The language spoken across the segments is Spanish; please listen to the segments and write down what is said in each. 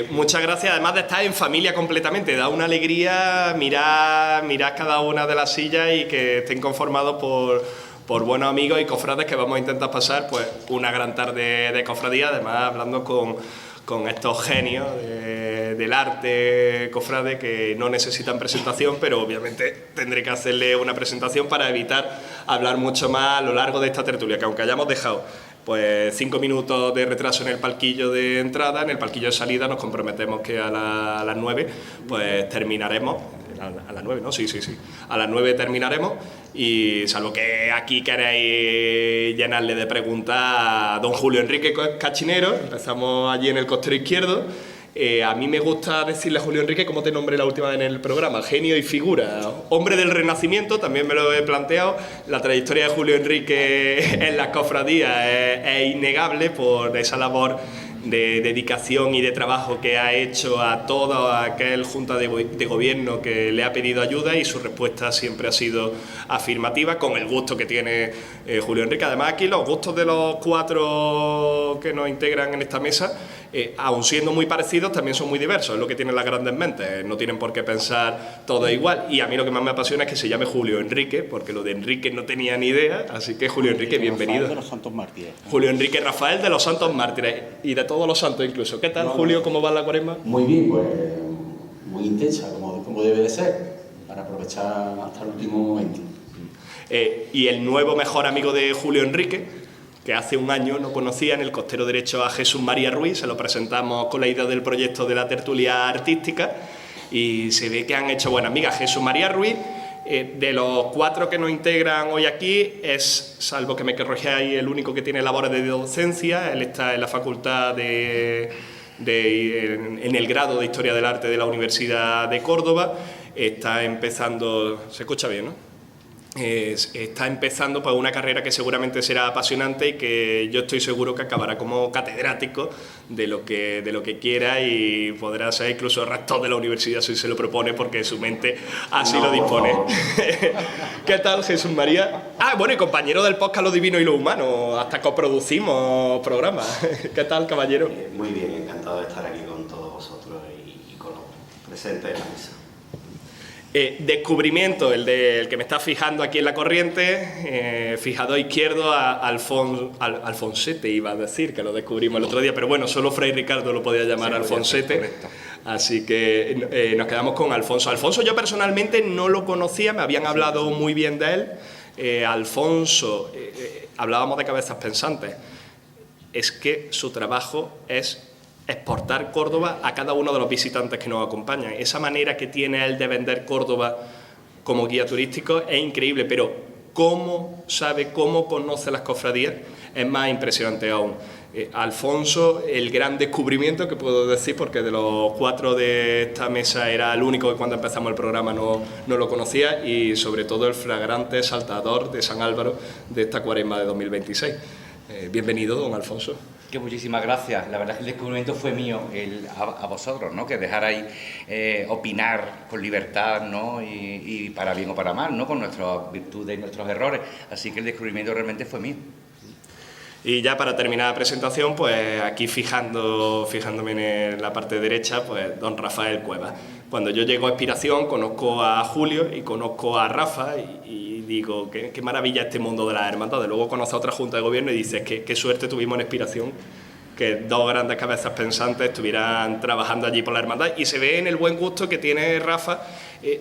Muchas gracias, además de estar en familia completamente. Da una alegría mirar cada una de las sillas y que estén conformados por buenos amigos y cofrades que vamos a intentar pasar pues una gran tarde de cofradía, además hablando con estos genios del arte cofrade que no necesitan presentación, pero obviamente tendré que hacerle una presentación para evitar hablar mucho más a lo largo de esta tertulia, que aunque hayamos dejado pues 5 minutos de retraso en el palquillo de entrada, en el palquillo de salida nos comprometemos que a las 9 pues terminaremos. A las 9, ¿no? Sí. A las 9 terminaremos y salvo que aquí queréis llenarle de preguntas a don Julio Enrique Cachinero, empezamos allí en el costero izquierdo. A mí me gusta decirle a Julio Enrique, ¿cómo te nombré la última vez en el programa? Genio y figura, hombre del Renacimiento, también me lo he planteado. La trayectoria de Julio Enrique en las cofradías es innegable por esa labor de dedicación y de trabajo que ha hecho a toda aquel junta de gobierno que le ha pedido ayuda, y su respuesta siempre ha sido afirmativa, con el gusto que tiene Julio Enrique. Además, aquí los gustos de los 4 que nos integran en esta mesa, aun siendo muy parecidos, también son muy diversos, es lo que tienen las grandes mentes, no tienen por qué pensar todo igual. Y a mí lo que más me apasiona es que se llame Julio Enrique, porque lo de Enrique no tenía ni idea, así que Julio Enrique, bienvenido. De los Santos Mártires. Julio Enrique Rafael de los Santos Mártires, y de todos los santos incluso. ¿Qué tal, Julio? ¿Cómo va la cuaresma? Muy bien, pues muy intensa, como debe de ser, para aprovechar hasta el último momento. Y el nuevo mejor amigo de Julio Enrique, que hace un año no conocía, en el costero derecho, a Jesús María Ruiz. Se lo presentamos con la idea del proyecto de la tertulia artística y se ve que han hecho buena amiga. Jesús María Ruiz, de los 4 que nos integran hoy aquí, es, salvo que me corrijáis, el único que tiene labores de docencia. Él está en la facultad en el grado de Historia del Arte de la Universidad de Córdoba. Está empezando, se escucha bien, ¿no? Está empezando para una carrera que seguramente será apasionante y que yo estoy seguro que acabará como catedrático de lo que quiera, y podrá ser incluso rector de la universidad si se lo propone, porque su mente así lo dispone. ¿Qué tal, Jesús María? Bueno, y compañero del podcast Lo Divino y Lo Humano, hasta coproducimos programas. ¿Qué tal, caballero? Muy bien, encantado de estar aquí con todos vosotros y con los presentes en la mesa. Descubrimiento, el que me está fijando aquí en la corriente, fijador izquierdo a Alfonsete, iba a decir, que lo descubrimos el otro día, pero bueno, solo Fray Ricardo lo podía llamar Alfonsete, así que nos quedamos con Alfonso. Alfonso yo personalmente no lo conocía, me habían hablado muy bien de él. Alfonso, hablábamos de cabezas pensantes, es que su trabajo es exportar Córdoba a cada uno de los visitantes que nos acompañan. Esa manera que tiene él de vender Córdoba como guía turístico es increíble, pero cómo sabe, cómo conoce las cofradías es más impresionante aún. Alfonso, el gran descubrimiento que puedo decir, porque de los 4 de esta mesa era el único que cuando empezamos el programa no lo conocía, y sobre todo el flagrante saltador de San Álvaro de esta cuaresma de 2026. Bienvenido, don Alfonso. Que muchísimas gracias. La verdad es que el descubrimiento fue mío, a vosotros, ¿no? Que dejarais opinar con libertad, ¿no? Y para bien o para mal, ¿no? Con nuestras virtudes y nuestros errores. Así que el descubrimiento realmente fue mío. Y ya para terminar la presentación, pues aquí fijándome en la parte derecha, pues don Rafael Cuevas. Cuando yo llego a Inspiración, conozco a Julio y conozco a Rafa y digo, qué maravilla este mundo de las hermandades. Luego conozco a otra junta de gobierno y dices, qué suerte tuvimos en Inspiración, que 2 grandes cabezas pensantes estuvieran trabajando allí por la hermandad, y se ve en el buen gusto que tiene Rafa,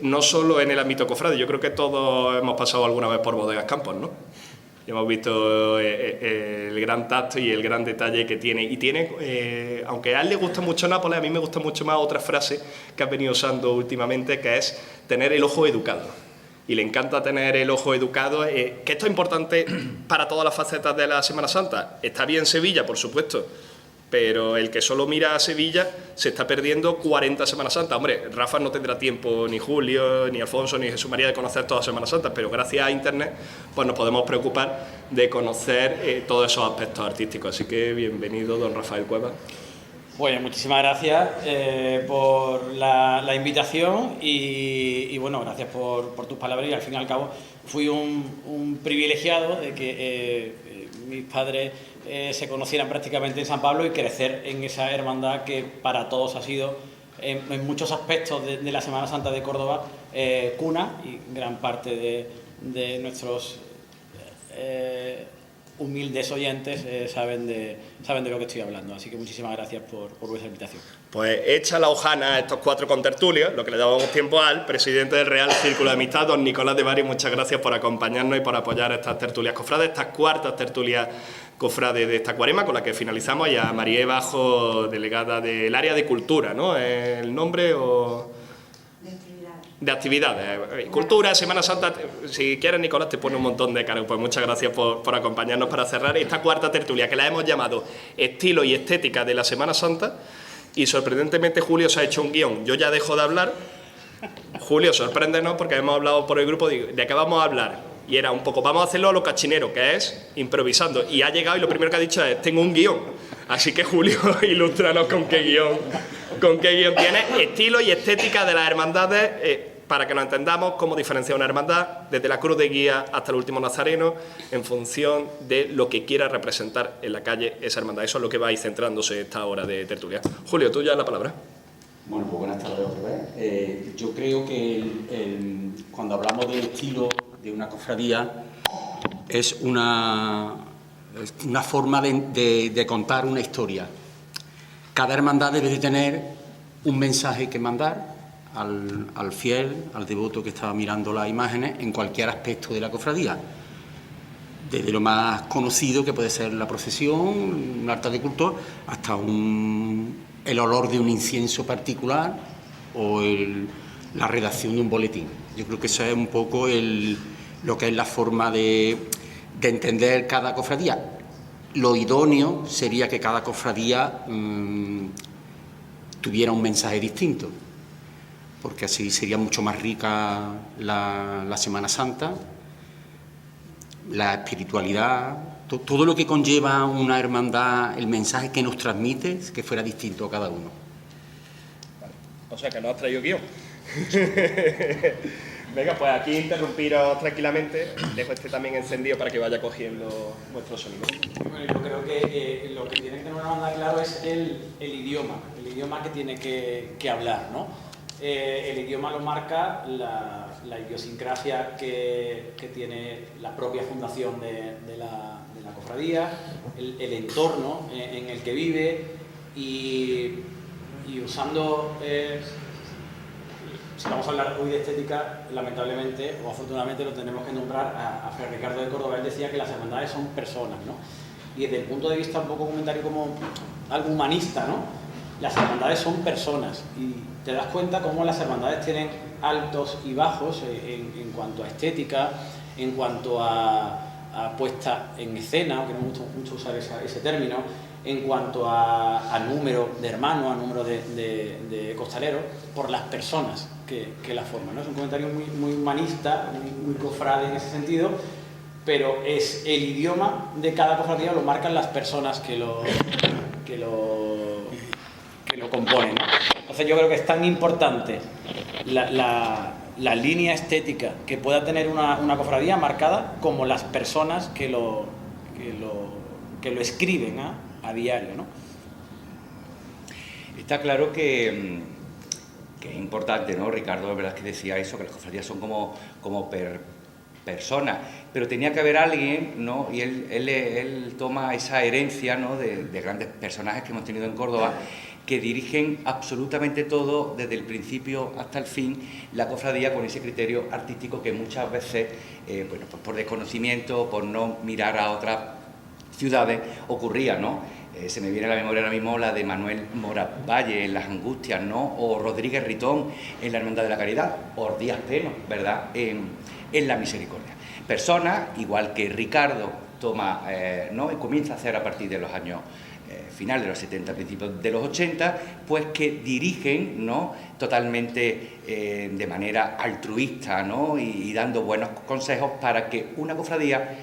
no solo en el ámbito cofrade. Yo creo que todos hemos pasado alguna vez por Bodegas Campos, ¿no? Y hemos visto el gran tacto y el gran detalle que tiene. Y tiene, aunque a él le gusta mucho Nápoles, a mí me gusta mucho más otra frase que has venido usando últimamente, que es tener el ojo educado. Y le encanta tener el ojo educado, que esto es importante para todas las facetas de la Semana Santa. Está bien Sevilla, por supuesto, pero el que solo mira a Sevilla se está perdiendo 40 Semanas Santas. Hombre, Rafa no tendrá tiempo, ni Julio, ni Alfonso, ni Jesús María, de conocer todas las Semanas Santas, pero gracias a Internet pues nos podemos preocupar de conocer todos esos aspectos artísticos. Así que bienvenido, don Rafael Cuevas. Bueno, muchísimas gracias por la invitación y bueno, gracias por tus palabras. Y al fin y al cabo fui un privilegiado de que mis padres se conocieran prácticamente en San Pablo y crecer en esa hermandad que para todos ha sido, en muchos aspectos de la Semana Santa de Córdoba, cuna, y gran parte de nuestros humildes oyentes saben de lo que estoy hablando. Así que muchísimas gracias por vuestra invitación. Pues echa la hojana a estos 4 contertulios, lo que le dábamos tiempo al presidente del Real Círculo de Amistad, don Nicolás de Bari. Muchas gracias por acompañarnos y por apoyar estas tertulias cofrades, estas cuartas tertulias cofrades de esta cuaresma, con la que finalizamos, y a María Bajo, delegada del área de cultura, ¿no? ¿El nombre o...? De actividades. Cultura, Semana Santa. Si quieres, Nicolás, te pone un montón de caras. Pues muchas gracias por acompañarnos para cerrar esta cuarta tertulia, que la hemos llamado Estilo y Estética de la Semana Santa. Y sorprendentemente Julio se ha hecho un guión. Yo ya dejo de hablar. Julio, sorpréndenos, porque hemos hablado por el grupo de qué vamos a hablar. Y era un poco, vamos a hacerlo a lo cachinero, que es improvisando. Y ha llegado y lo primero que ha dicho es, tengo un guión. Así que Julio, ilústranos con qué guión tiene. Estilo y estética de las hermandades, para que nos entendamos cómo diferenciar una hermandad desde la cruz de guía hasta el último nazareno, en función de lo que quiera representar en la calle esa hermandad. Eso es lo que va a ir centrándose esta hora de tertulia. Julio, tú ya la palabra. Bueno, pues buenas tardes otra vez. Yo creo que cuando hablamos del estilo de una cofradía es una forma de contar una historia. Cada hermandad debe de tener un mensaje que mandar al fiel, al devoto que está mirando las imágenes en cualquier aspecto de la cofradía. Desde lo más conocido, que puede ser la procesión, un altar de culto, hasta el olor de un incienso particular o la redacción de un boletín. Yo creo que eso es un poco lo que es la forma de entender cada cofradía. Lo idóneo sería que cada cofradía tuviera un mensaje distinto, porque así sería mucho más rica la Semana Santa, la espiritualidad, todo lo que conlleva una hermandad, el mensaje que nos transmite, que fuera distinto a cada uno. Vale. O sea, que no has traído guión. Venga, pues aquí interrumpiros tranquilamente. Dejo este también encendido para que vaya cogiendo vuestro sonido. Bueno, yo creo que lo que tiene que tener una banda claro es el idioma que tiene que hablar, ¿no? El idioma lo marca la idiosincrasia que tiene la propia fundación de la cofradía, el entorno en el que vive y usando... Si vamos a hablar hoy de estética, lamentablemente o afortunadamente lo tenemos que nombrar a Fray Ricardo de Córdoba. Él decía que las hermandades son personas, ¿no? Y desde el punto de vista un poco comentario como algo humanista, ¿no? Las hermandades son personas y te das cuenta cómo las hermandades tienen altos y bajos en cuanto a estética, en cuanto a puesta en escena, aunque no me gusta mucho usar ese término, en cuanto a número de hermanos, a número de costaleros, por las personas que la forman, ¿no? Es un comentario muy humanista, muy cofrade en ese sentido, pero es el idioma de cada cofradía, lo marcan las personas que lo componen, ¿no? Entonces yo creo que es tan importante la línea estética que pueda tener una cofradía marcada como las personas que lo escriben a diario, ¿no? Está claro que es importante, ¿no? Ricardo, de verdad que decía eso, que las cofradías son como personas, pero tenía que haber alguien, ¿no? Y él toma esa herencia, ¿no? de grandes personajes que hemos tenido en Córdoba, que dirigen absolutamente todo, desde el principio hasta el fin, la cofradía con ese criterio artístico que muchas veces, pues por desconocimiento, por no mirar a otras ciudades, ocurría, ¿no? Se me viene a la memoria ahora mismo la de Manuel Moravalle en Las Angustias, ¿no? O Rodríguez Ritón en la Hermandad de la Caridad, o Díaz Peno, ¿verdad?, en La Misericordia. Personas, igual que Ricardo toma, ¿no? Y comienza a hacer a partir de los años finales de los 70, principios de los 80, pues que dirigen, ¿no? Totalmente de manera altruista, ¿no? Y dando buenos consejos para que una cofradía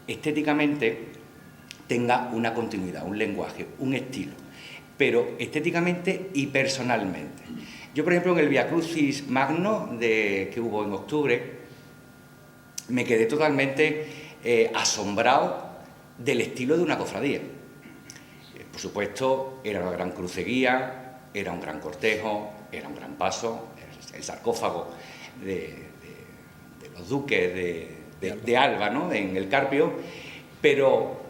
estéticamente tenga una continuidad, un lenguaje, un estilo, pero estéticamente y personalmente. Yo, por ejemplo, en el Via Crucis Magno que hubo en octubre, me quedé totalmente asombrado del estilo de una cofradía. Por supuesto, era una gran cruceguía, era un gran cortejo, era un gran paso, el sarcófago de los duques de Alba, ¿no?, en el Carpio, pero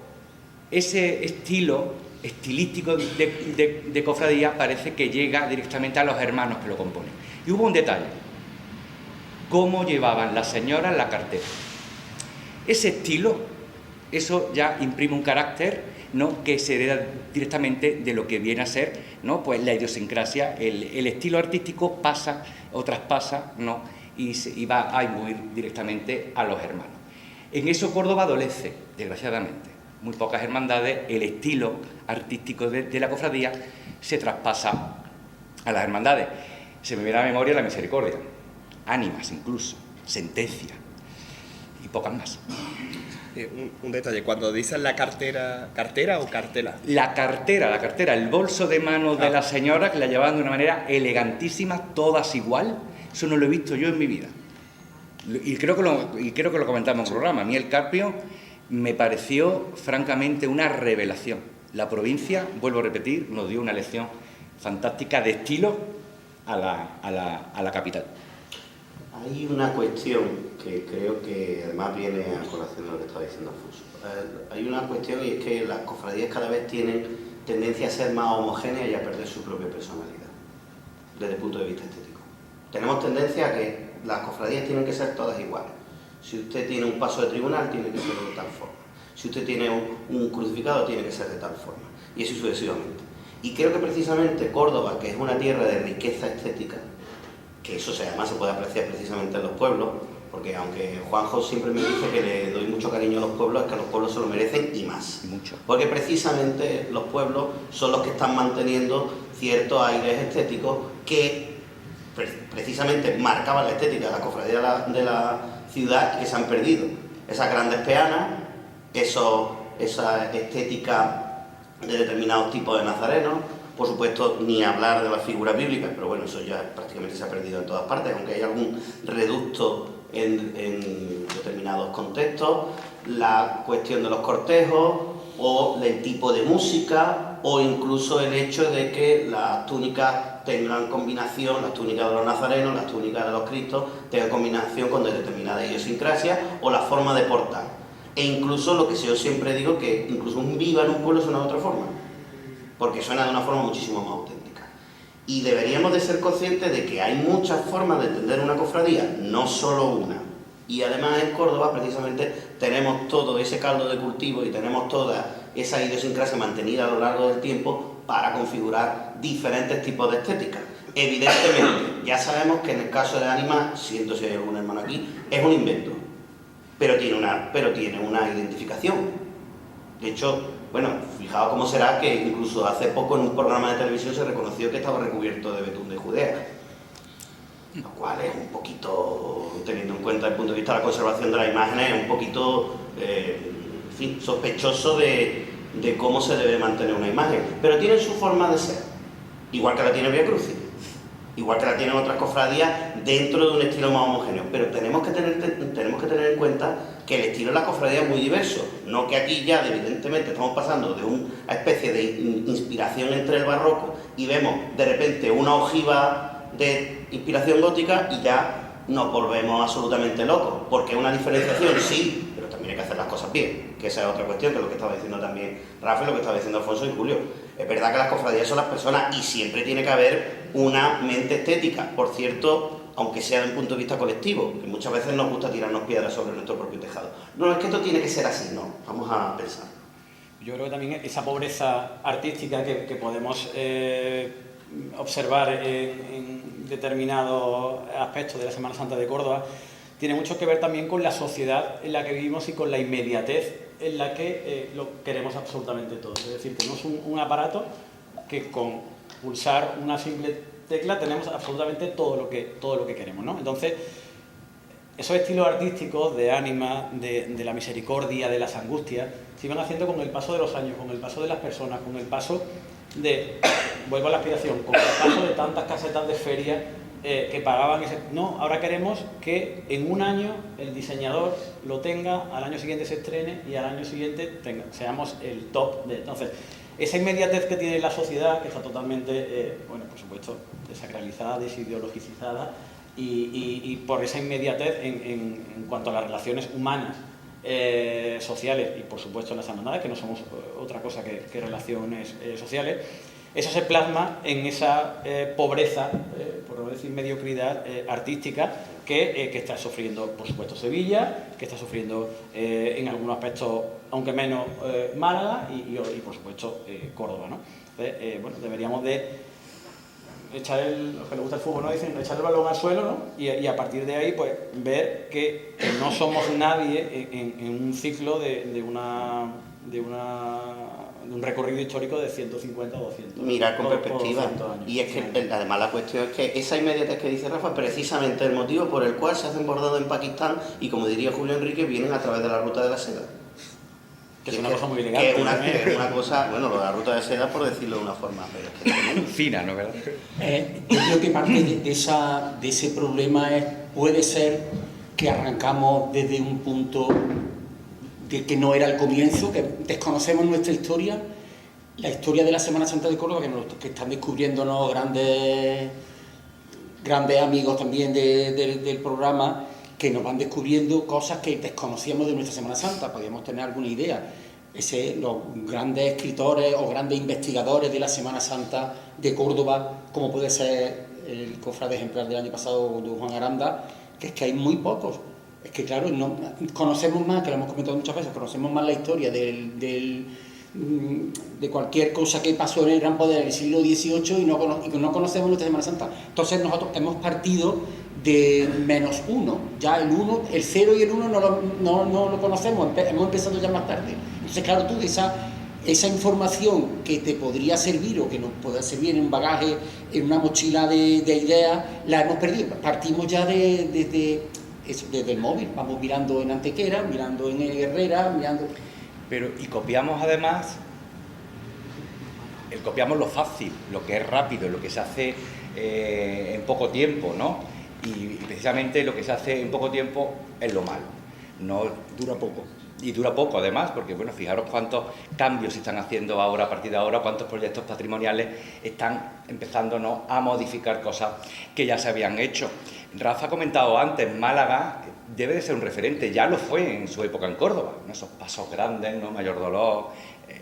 ese estilo estilístico de cofradía parece que llega directamente a los hermanos que lo componen. Y hubo un detalle: cómo llevaban las señoras la cartera. Ese estilo, eso ya imprime un carácter, ¿no?, que se hereda directamente de lo que viene a ser, ¿no?, pues la idiosincrasia, el estilo artístico pasa o traspasa, ¿no?, y va a imbuir directamente a los hermanos. En eso Córdoba adolece, desgraciadamente. Muy pocas hermandades, el estilo artístico de la cofradía se traspasa a las hermandades. Se me viene a la memoria la Misericordia, Ánimas incluso, Sentencia y pocas más. Un detalle, cuando dices la cartera, ¿cartera o cartela? La cartera, el bolso de mano de la señora, que la llevaban de una manera elegantísima, todas igual. Eso no lo he visto yo en mi vida. Y creo que lo comentamos en el programa. A mí el Carpio me pareció francamente una revelación. La provincia, vuelvo a repetir, nos dio una lección fantástica de estilo a la capital. Hay una cuestión que creo que además viene a colación de lo que estaba diciendo Alfonso. Hay una cuestión, y es que las cofradías cada vez tienen tendencia a ser más homogéneas y a perder su propia personalidad, desde el punto de vista estético. Tenemos tendencia a que las cofradías tienen que ser todas iguales. Si usted tiene un paso de tribunal, tiene que ser de tal forma. Si usted tiene un crucificado, tiene que ser de tal forma. Y así sucesivamente. Y creo que precisamente Córdoba, que es una tierra de riqueza estética, que eso además se puede apreciar precisamente en los pueblos, porque aunque Juanjo siempre me dice que le doy mucho cariño a los pueblos, es que los pueblos se lo merecen y más. Mucho. Porque precisamente los pueblos son los que están manteniendo ciertos aires estéticos que precisamente marcaban la estética de la cofradía de la ciudad y que se han perdido. Esas grandes peanas, esa estética de determinados tipos de nazarenos, por supuesto ni hablar de las figuras bíblicas, pero bueno, eso ya prácticamente se ha perdido en todas partes, aunque hay algún reducto en determinados contextos, la cuestión de los cortejos o el tipo de música o incluso el hecho de que las túnicas tengan combinación, las túnicas de los nazarenos, las túnicas de los cristos, tengan combinación con determinada idiosincrasia o la forma de portar. E incluso lo que yo siempre digo, que incluso un viva en un pueblo suena de otra forma, porque suena de una forma muchísimo más auténtica. Y deberíamos de ser conscientes de que hay muchas formas de entender una cofradía, no solo una. Y además en Córdoba precisamente tenemos todo ese caldo de cultivo y tenemos toda esa idiosincrasia mantenida a lo largo del tiempo para configurar diferentes tipos de estética. Evidentemente, ya sabemos que en el caso de Ánimas, siento si hay algún hermano aquí, es un invento, pero tiene una identificación. De hecho, bueno, fijaos cómo será que incluso hace poco en un programa de televisión se reconoció que estaba recubierto de betún de Judea, lo cual es un poquito, teniendo en cuenta desde el punto de vista de la conservación de las imágenes, un poquito en fin, sospechoso de cómo se debe mantener una imagen, pero tienen su forma de ser, igual que la tiene Vía Crucis, igual que la tienen otras cofradías dentro de un estilo más homogéneo, pero tenemos que tener en cuenta que el estilo de la cofradía es muy diverso, no que aquí ya evidentemente estamos pasando de una especie de inspiración entre el barroco y vemos de repente una ojiva de inspiración gótica y ya nos volvemos absolutamente locos, porque es una diferenciación, sí, pero también hay que hacer las cosas bien, que esa es otra cuestión, que es lo que estaba diciendo también Rafa y lo que estaba diciendo Alfonso y Julio. Es verdad que las cofradías son las personas y siempre tiene que haber una mente estética, por cierto, aunque sea desde un punto de vista colectivo, que muchas veces nos gusta tirarnos piedras sobre nuestro propio tejado. No, es que esto tiene que ser así, no, vamos a pensar. Yo creo que también esa pobreza artística que podemos observar en determinados aspectos de la Semana Santa de Córdoba tiene mucho que ver también con la sociedad en la que vivimos y con la inmediatez en la que lo queremos absolutamente todo. Es decir, tenemos un aparato que con pulsar una simple tecla tenemos absolutamente todo lo que queremos, ¿no? Entonces, esos estilos artísticos de Ánima, de la Misericordia, de las Angustias, se iban haciendo con el paso de los años, con el paso de las personas, con el paso de, vuelvo a la aspiración, con el paso de tantas casetas de feria que pagaban ese... No, ahora queremos que en un año el diseñador lo tenga, al año siguiente se estrene y al año siguiente seamos el top de... Entonces, esa inmediatez que tiene la sociedad, que está totalmente, bueno, por supuesto, desacralizada, desideologizada, y por esa inmediatez en cuanto a las relaciones humanas, sociales y, por supuesto, las hermandades, que no somos otra cosa que relaciones sociales, eso se plasma en esa pobreza, por no decir mediocridad artística, que está sufriendo, por supuesto, Sevilla, que está sufriendo en algunos aspectos, aunque menos, Málaga y por supuesto, Córdoba, ¿no? Entonces, bueno, deberíamos de echar los que les gusta el fútbol, ¿no? Dicen echar el balón al suelo, ¿no? Y a partir de ahí, pues, ver que no somos nadie en un ciclo de un recorrido histórico de 150 o 200 mirar con o perspectiva. 200 años. Y es que además la cuestión es que esa inmediatez que dice Rafa, precisamente el motivo por el cual se hacen bordados en Pakistán y, como diría Julio Enrique, vienen a través de la ruta de la seda. Que es una cosa muy elegante. Que es una cosa, bueno, lo de la ruta de seda por decirlo de una forma, pero es que fina, ¿no? ¿Verdad? Yo creo que parte de ese problema puede ser que arrancamos desde un punto de que no era el comienzo, que desconocemos nuestra historia, la historia de la Semana Santa de Córdoba, que están descubriéndonos grandes amigos también del programa, que nos van descubriendo cosas que desconocíamos de nuestra Semana Santa. Podríamos tener alguna idea. Los grandes escritores o grandes investigadores de la Semana Santa de Córdoba, como puede ser el cofrade ejemplar del año pasado, don Juan Aranda, que es que hay muy pocos. Es que, claro, no, conocemos más, que lo hemos comentado muchas veces, conocemos más la historia de cualquier cosa que pasó en el Gran Poder en el siglo XVIII y no conocemos nuestra Semana Santa. Entonces nosotros hemos partido de -1, ya el 0 y el 1 no lo conocemos, hemos empezado ya más tarde. Entonces, claro, tú esa información que te podría servir o que nos pueda servir en un bagaje, en una mochila de ideas, la hemos perdido. Partimos ya desde el móvil, vamos mirando en Antequera, mirando en Herrera, mirando... Pero, y copiamos además, copiamos lo fácil, lo que es rápido, lo que se hace en poco tiempo, ¿no? Y precisamente lo que se hace en poco tiempo es lo malo, no dura poco. Y dura poco además, porque bueno, fijaros cuántos cambios se están haciendo ahora, a partir de ahora, cuántos proyectos patrimoniales están empezando a modificar cosas que ya se habían hecho. Rafa ha comentado antes, Málaga debe de ser un referente, ya lo fue en su época en Córdoba, ¿no? Esos pasos grandes, ¿no? Mayor Dolor,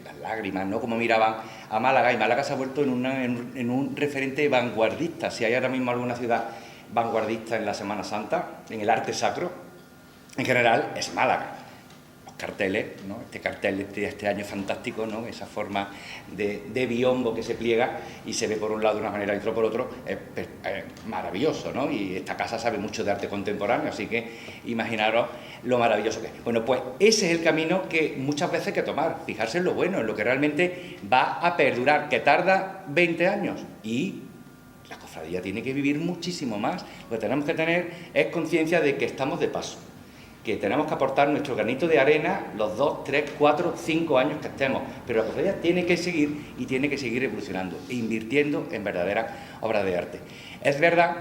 las lágrimas, ¿no? Como miraban a Málaga, y Málaga se ha vuelto en un referente vanguardista. Si hay ahora mismo alguna ciudad vanguardista en la Semana Santa, en el arte sacro, en general es Málaga. Carteles, ¿no? Este cartel de este año fantástico, ¿no? Esa forma de biombo que se pliega y se ve por un lado de una manera y otro por otro, es maravilloso, ¿no? Y esta casa sabe mucho de arte contemporáneo, así que imaginaros lo maravilloso que es. Bueno, pues ese es el camino que muchas veces hay que tomar, fijarse en lo bueno, en lo que realmente va a perdurar, que tarda 20 años y la cofradía tiene que vivir muchísimo más. Lo que tenemos que tener es conciencia de que estamos de paso, que tenemos que aportar nuestro granito de arena los 2, 3, 4, 5 años que estemos, pero la cofradía tiene que seguir y tiene que seguir evolucionando e invirtiendo en verdaderas obras de arte. Es verdad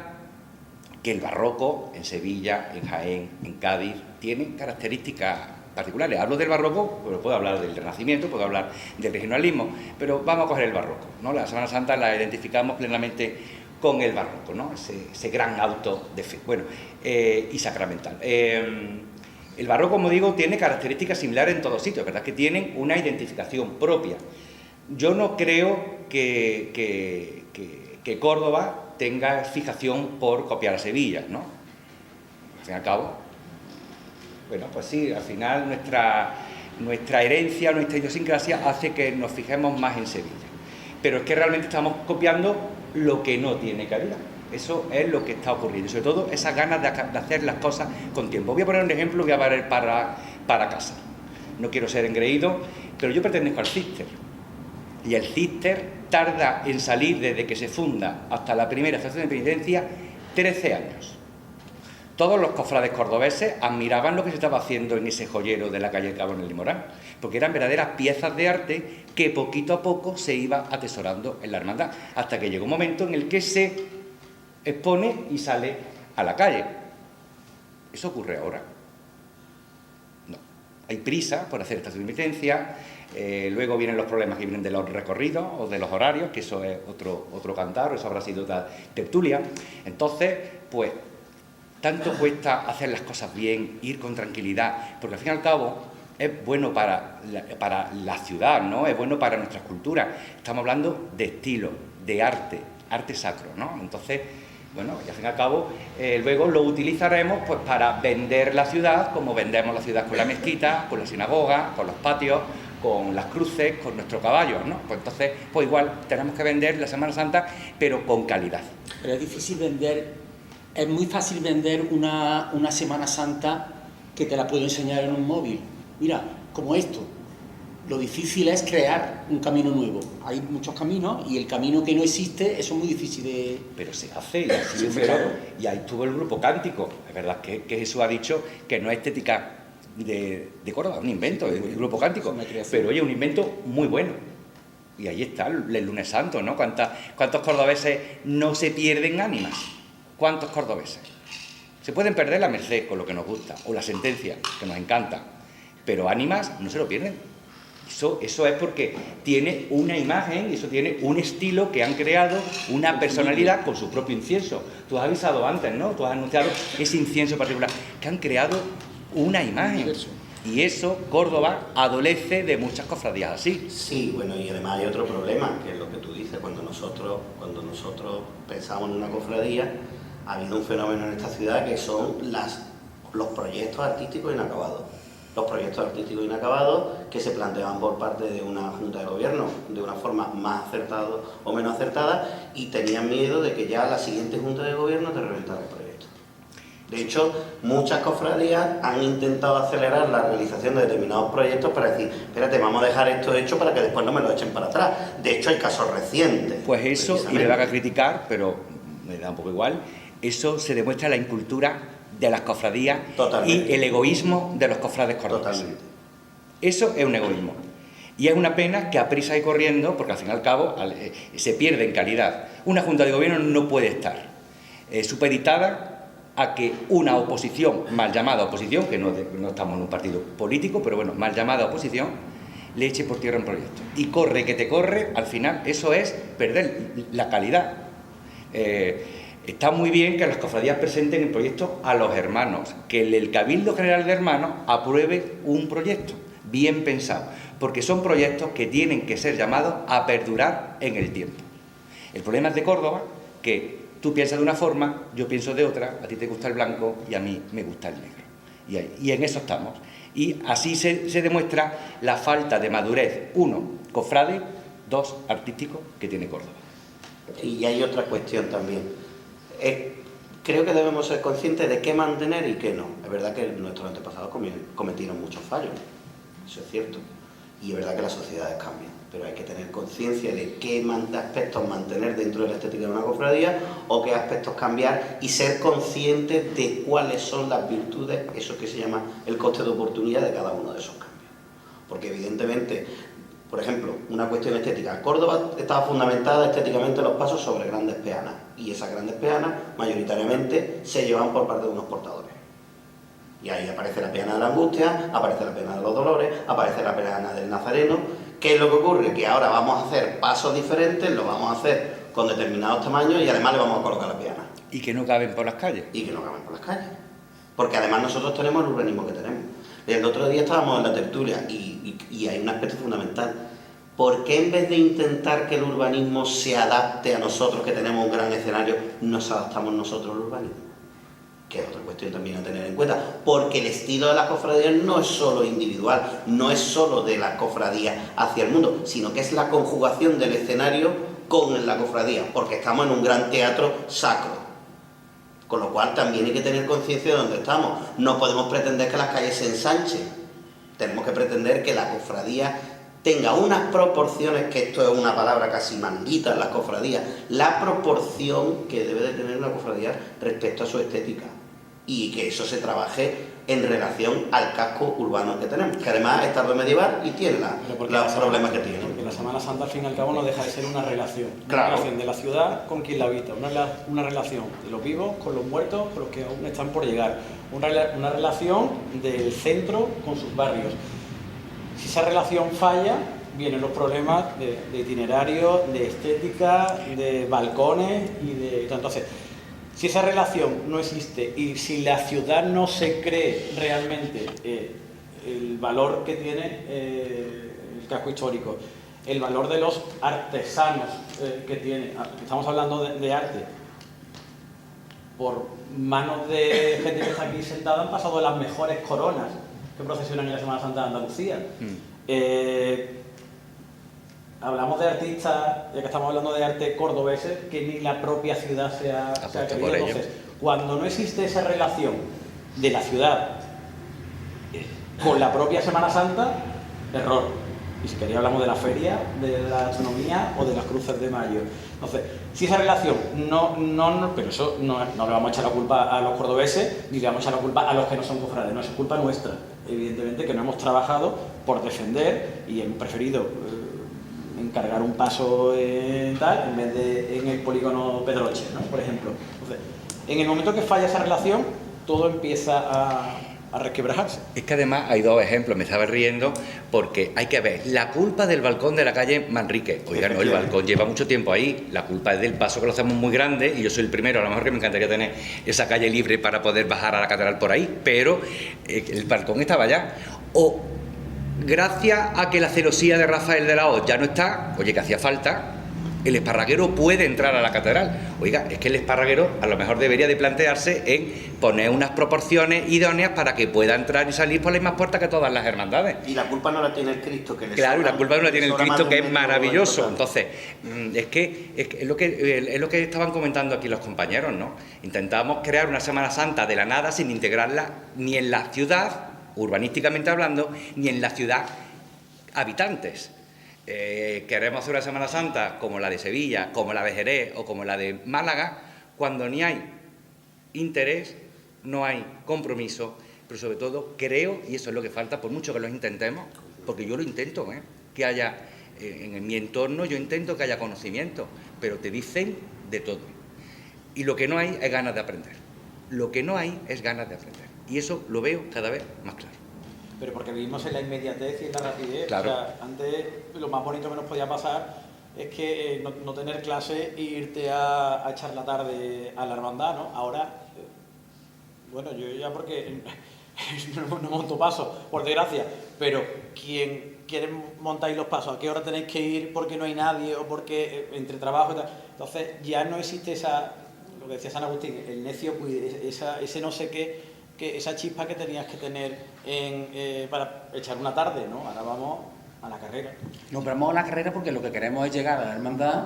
que el barroco en Sevilla, en Jaén, en Cádiz, tiene características particulares. Hablo del barroco, pero puedo hablar del Renacimiento, puedo hablar del regionalismo, pero vamos a coger el barroco, ¿no? La Semana Santa la identificamos plenamente con el barroco, ¿no? Ese gran auto de fe, bueno, y sacramental. El barroco, como digo, tiene características similares en todos sitios, ¿verdad? Que tienen una identificación propia. Yo no creo que Córdoba tenga fijación por copiar a Sevilla, ¿no? Al fin y al cabo, bueno, pues sí, al final nuestra herencia, nuestra idiosincrasia hace que nos fijemos más en Sevilla. Pero es que realmente estamos copiando lo que no tiene calidad. Eso es lo que está ocurriendo, y sobre todo esas ganas de hacer las cosas con tiempo. Voy a poner un ejemplo, voy a barrer para casa. No quiero ser engreído, pero yo pertenezco al Císter. Y el Císter tarda en salir desde que se funda hasta la primera estación de penitencia 13 años. Todos los cofrades cordobeses admiraban lo que se estaba haciendo en ese joyero de la calle Cabo en el Limorán, porque eran verdaderas piezas de arte que poquito a poco se iba atesorando en la hermandad, hasta que llegó un momento en el que se expone y sale a la calle. ¿Eso ocurre ahora? No. Hay prisa por hacer esta intermitencia, luego vienen los problemas que vienen de los recorridos o de los horarios, que eso es otro cantar, o eso habrá sido otra tertulia. Entonces, pues, tanto cuesta hacer las cosas bien, ir con tranquilidad, porque al fin y al cabo es bueno para la ciudad, ¿no? Es bueno para nuestras culturas. Estamos hablando de estilo, de arte sacro, ¿no? Entonces, bueno, y al fin y al cabo, luego lo utilizaremos pues para vender la ciudad, como vendemos la ciudad con la mezquita, con la sinagoga, con los patios, con las cruces, con nuestro caballo, ¿no? Pues entonces, pues igual tenemos que vender la Semana Santa, pero con calidad. Pero es difícil vender, es muy fácil vender una Semana Santa que te la puedo enseñar en un móvil. Mira, como esto. Lo difícil es crear un camino nuevo. Hay muchos caminos y el camino que no existe, eso es muy difícil de... Pero se hace y así claro. Y ahí estuvo el grupo Cántico. Es verdad que Jesús ha dicho que no es estética de Córdoba, un invento, el grupo Cántico. Pero oye, un invento muy bueno. Y ahí está el Lunes Santo, ¿no? ¿Cuántos cordobeses no se pierden ánimas? ¿Cuántos cordobeses? Se pueden perder la merced con lo que nos gusta, o la sentencia, que nos encanta. Pero ánimas no se lo pierden. Eso es porque tiene una imagen y eso tiene un estilo que han creado, una personalidad con su propio incienso. Tú has avisado antes, ¿no? Tú has anunciado ese incienso particular, que han creado una imagen. Y eso, Córdoba, adolece de muchas cofradías así. Sí, bueno, y además hay otro problema, que es lo que tú dices, cuando nosotros pensamos en una cofradía, ha habido un fenómeno en esta ciudad que son los proyectos artísticos inacabados. Los proyectos artísticos inacabados que se planteaban por parte de una junta de gobierno de una forma más acertada o menos acertada y tenían miedo de que ya la siguiente junta de gobierno te reventara el proyecto. De hecho, muchas cofradías han intentado acelerar la realización de determinados proyectos para decir, espérate, vamos a dejar esto hecho para que después no me lo echen para atrás. De hecho, hay casos recientes. Pues eso, y me van a criticar, pero me da un poco igual, eso se demuestra la incultura de las cofradías. Totalmente. Y el egoísmo de los cofrades cordobeses. Totalmente. Eso es un egoísmo. Y es una pena que a prisa y corriendo, porque al fin y al cabo se pierde en calidad. Una junta de gobierno no puede estar supeditada a que una oposición, mal llamada oposición, que no estamos en un partido político, pero bueno, mal llamada oposición, le eche por tierra un proyecto. Y corre que te corre, al final eso es perder la calidad. Está muy bien que las cofradías presenten el proyecto a los hermanos, que el Cabildo General de Hermanos apruebe un proyecto bien pensado, porque son proyectos que tienen que ser llamados a perdurar en el tiempo. El problema es de Córdoba, que tú piensas de una forma, yo pienso de otra, a ti te gusta el blanco y a mí me gusta el negro. Y en eso estamos. Y así se demuestra la falta de madurez, 1, cofrade, 2, artístico, que tiene Córdoba. Y hay otra cuestión también. Creo que debemos ser conscientes de qué mantener y qué no. Es verdad que nuestros antepasados cometieron muchos fallos, eso es cierto. Y es verdad que las sociedades cambian, pero hay que tener conciencia de qué aspectos mantener dentro de la estética de una cofradía o qué aspectos cambiar y ser conscientes de cuáles son las virtudes, eso que se llama el coste de oportunidad de cada uno de esos cambios. Porque evidentemente, por ejemplo, una cuestión estética. Córdoba estaba fundamentada estéticamente en los pasos sobre grandes peanas y esas grandes peanas mayoritariamente se llevan por parte de unos portadores. Y ahí aparece la peana de la angustia, aparece la peana de los dolores, aparece la peana del Nazareno. ¿Qué es lo que ocurre? Que ahora vamos a hacer pasos diferentes, lo vamos a hacer con determinados tamaños y además le vamos a colocar la peana. Y que no caben por las calles. Y que no caben por las calles. Porque además nosotros tenemos el urbanismo que tenemos. El otro día estábamos en la tertulia y hay un aspecto fundamental. ¿Por qué en vez de intentar que el urbanismo se adapte a nosotros, que tenemos un gran escenario, nos adaptamos nosotros al urbanismo? Que es otra cuestión también a tener en cuenta. Porque el estilo de las cofradías no es solo individual, no es solo de la cofradía hacia el mundo, sino que es la conjugación del escenario con la cofradía, porque estamos en un gran teatro sacro. Con lo cual también hay que tener conciencia de dónde estamos. No podemos pretender que las calles se ensanchen. Tenemos que pretender que la cofradía tenga unas proporciones, que esto es una palabra casi maldita en las cofradías, la proporción que debe de tener una cofradía respecto a su estética. Y que eso se trabaje en relación al casco urbano que tenemos, que además es tardo medieval y tiene los problemas que tiene. Porque la Semana Santa al fin y al cabo no deja de ser una relación. Claro. Una relación de la ciudad con quien la habita, una relación de los vivos con los muertos, con los que aún están por llegar, una relación del centro con sus barrios. Si esa relación falla, vienen los problemas de itinerario, de estética, de balcones y de... Entonces, si esa relación no existe y si la ciudad no se cree realmente el valor que tiene el casco histórico, el valor de los artesanos que tiene, estamos hablando de arte, por manos de gente que está aquí sentada han pasado las mejores coronas que procesionan en la Semana Santa de Andalucía. Hablamos de artistas, ya que estamos hablando de arte cordobeses, que ni la propia ciudad se ha querido. Entonces, cuando no existe esa relación de la ciudad con la propia Semana Santa, error. Y si quería hablamos de la feria, de la astronomía o de las cruces de mayo. Entonces, si esa relación pero eso no le vamos a echar la culpa a los cordobeses, ni le vamos a echar la culpa a los que no son cofrades, no es culpa nuestra. Evidentemente que no hemos trabajado por defender y hemos preferido encargar un paso en vez de en el polígono Pedroche, ¿no? Por ejemplo. Entonces, en el momento que falla esa relación, todo empieza a resquebrajarse. Es que además hay dos ejemplos, me estaba riendo, porque hay que ver, la culpa del balcón de la calle Manrique. Oiga, no, el balcón lleva mucho tiempo ahí, la culpa es del paso que lo hacemos muy grande, y yo soy el primero, a lo mejor que me encantaría tener esa calle libre para poder bajar a la catedral por ahí, pero el balcón estaba allá. O gracias a que la celosía de Rafael de la Hoz ya no está, oye, que hacía falta, el esparraguero puede entrar a la catedral. Oiga, es que el esparraguero a lo mejor debería de plantearse en poner unas proporciones idóneas para que pueda entrar y salir por las mismas puertas que todas las hermandades. Y la culpa no la tiene el Cristo, que le claro, y la culpa no la tiene el Cristo, que es maravilloso. Entonces, es lo que estaban comentando aquí los compañeros, ¿no? Intentamos crear una Semana Santa de la nada sin integrarla ni en la ciudad, urbanísticamente hablando, ni en la ciudad habitantes. Queremos hacer una Semana Santa como la de Sevilla, como la de Jerez o como la de Málaga, cuando ni hay interés, no hay compromiso, pero sobre todo creo, y eso es lo que falta, por mucho que lo intentemos, porque yo lo intento, que haya, en mi entorno yo intento que haya conocimiento, pero te dicen de todo. Y lo que no hay es ganas de aprender. Lo que no hay es ganas de aprender. Y eso lo veo cada vez más claro. Pero porque vivimos en la inmediatez y en la rapidez. Claro. O sea, antes lo más bonito que nos podía pasar es que no tener clase e irte a echar la tarde a la hermandad, ¿no? Ahora, bueno, yo ya porque no monto pasos, por desgracia, pero quien quiere montar los pasos, ¿a qué hora tenéis que ir porque no hay nadie o porque entre trabajo y tal? Entonces ya no existe lo que decía San Agustín, el necio, ese no sé qué, que esa chispa que tenías que tener para echar una tarde, ¿no? Ahora vamos a la carrera. No, pero vamos a la carrera porque lo que queremos es llegar a la hermandad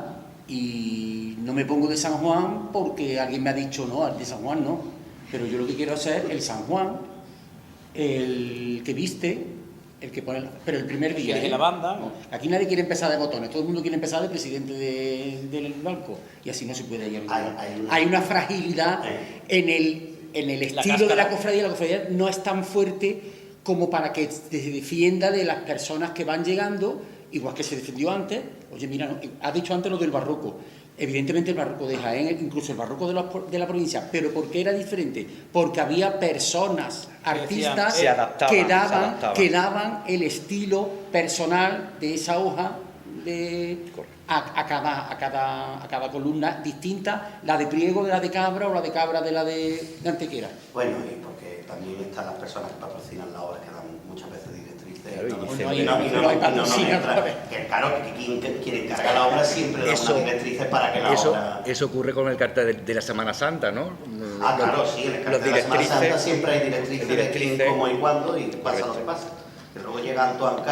y no me pongo de San Juan porque alguien me ha dicho, no, el de San Juan no. Pero yo lo que quiero hacer el San Juan, el que viste, el que pone... Pero el primer día... de la banda. No, aquí nadie quiere empezar de botones, todo el mundo quiere empezar de presidente del banco y así no se puede ir. Hay una fragilidad en el estilo de la cofradía no es tan fuerte como para que se defienda de las personas que van llegando, igual que se defendió antes. Oye, mira, ¿no? Has dicho antes lo del barroco. Evidentemente el barroco de Jaén, incluso el barroco de la provincia, pero ¿por qué era diferente? Porque había personas, artistas que daban el estilo personal de esa hoja a cada columna distinta, la de Priego de la de Cabra o la de Cabra de la de Antequera. Bueno, y porque también están las personas que patrocinan la obra, que dan muchas veces directrices. Claro, que quien quiere encargar la obra siempre da unas directrices para que la obra... Eso ocurre con el cartel de la Semana Santa, ¿no? Claro, sí, en el cartel de la Semana Santa siempre hay directrices de quién, cómo y cuándo, y pasa lo que pasa. Que luego llega Antoine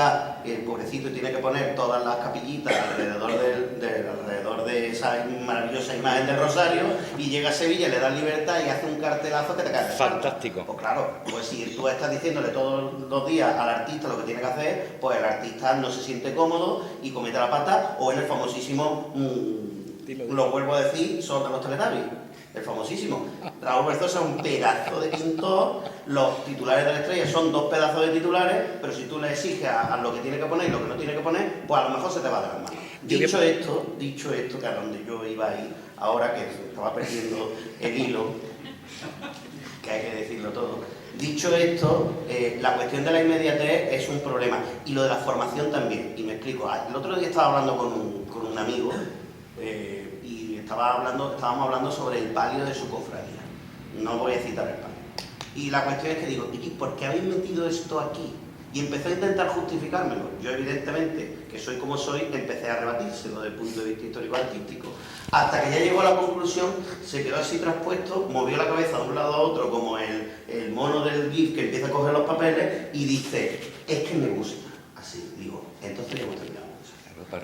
y el pobrecito tiene que poner todas las capillitas alrededor de esa maravillosa imagen del Rosario, y llega a Sevilla, le da libertad y hace un cartelazo que te cae. Fantástico. Pues claro, pues si tú estás diciéndole todos los días al artista lo que tiene que hacer, pues el artista no se siente cómodo y comete la pata, o en el famosísimo lo vuelvo a decir, son de los Teletubbies, el famosísimo. Raúl Berzosa es un pedazo de pintor, los titulares de la Estrella son 2 pedazos de titulares, pero si tú le exiges a lo que tiene que poner y lo que no tiene que poner, pues a lo mejor se te va de las manos. Dicho esto, que a donde yo iba ahí, ahora que se estaba perdiendo el hilo, que hay que decirlo todo. Dicho esto, la cuestión de la inmediatez es un problema, y lo de la formación también, y me explico. El otro día estaba hablando con un amigo, y estábamos hablando sobre el palio de su cofradía. No voy a citar el palio. Y la cuestión es que digo, ¿y por qué habéis metido esto aquí? Y empecé a intentar justificármelo. Yo, evidentemente, que soy como soy, empecé a rebatírselo desde el punto de vista histórico-artístico. Hasta que ya llegó a la conclusión, se quedó así traspuesto, movió la cabeza de un lado a otro, como el mono del GIF que empieza a coger los papeles, y dice, es que me gusta. Así, digo, entonces ya hemos terminado.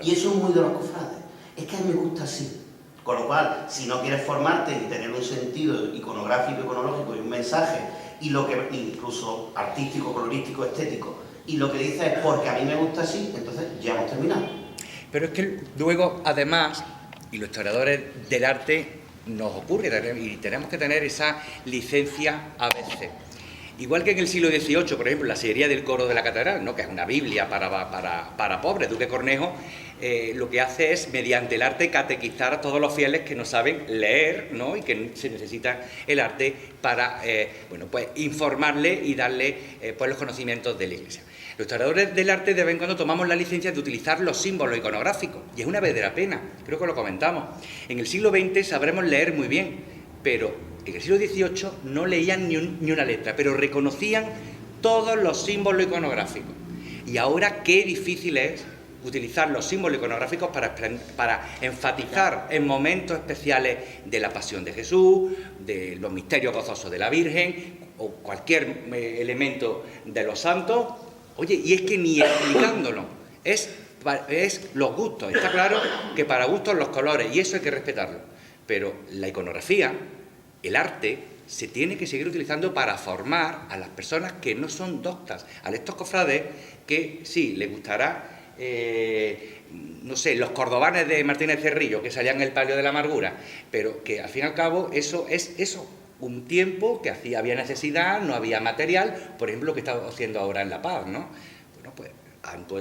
Y eso es muy de los cofrades. Es que a mí me gusta así. Con lo cual, si no quieres formarte y tener un sentido iconográfico, iconológico y un mensaje, y lo que incluso artístico, colorístico, estético, y lo que dices es porque a mí me gusta así, entonces ya hemos terminado. Pero es que luego, además, y los historiadores del arte nos ocurre, y tenemos que tener esa licencia a veces. Igual que en el siglo XVIII, por ejemplo, la sillería del coro de la catedral, ¿no?, que es una Biblia para pobres, Duque Cornejo, lo que hace es, mediante el arte, catequizar a todos los fieles que no saben leer, ¿no?, y que se necesita el arte para pues informarle y darle pues los conocimientos de la Iglesia. Los historiadores del arte de vez en cuando tomamos la licencia de utilizar los símbolos iconográficos, y es una verdadera pena, creo que lo comentamos. En el siglo XX sabremos leer muy bien, pero en el siglo XVIII no leían ni una letra, pero reconocían todos los símbolos iconográficos. Y ahora qué difícil es utilizar los símbolos iconográficos para enfatizar en momentos especiales de la pasión de Jesús, de los misterios gozosos de la Virgen, o cualquier elemento de los santos. Oye, y es que ni explicándolo, es los gustos. Está claro que para gustos los colores, y eso hay que respetarlo. Pero la iconografía, el arte, se tiene que seguir utilizando para formar a las personas que no son doctas, a estos cofrades que sí, les gustará, no sé, los cordobanes de Martínez Cerrillo que salían en el palio de la amargura, pero que al fin y al cabo eso es eso, un tiempo que había necesidad, no había material, por ejemplo lo que está haciendo ahora en La Paz, ¿no? Bueno, pues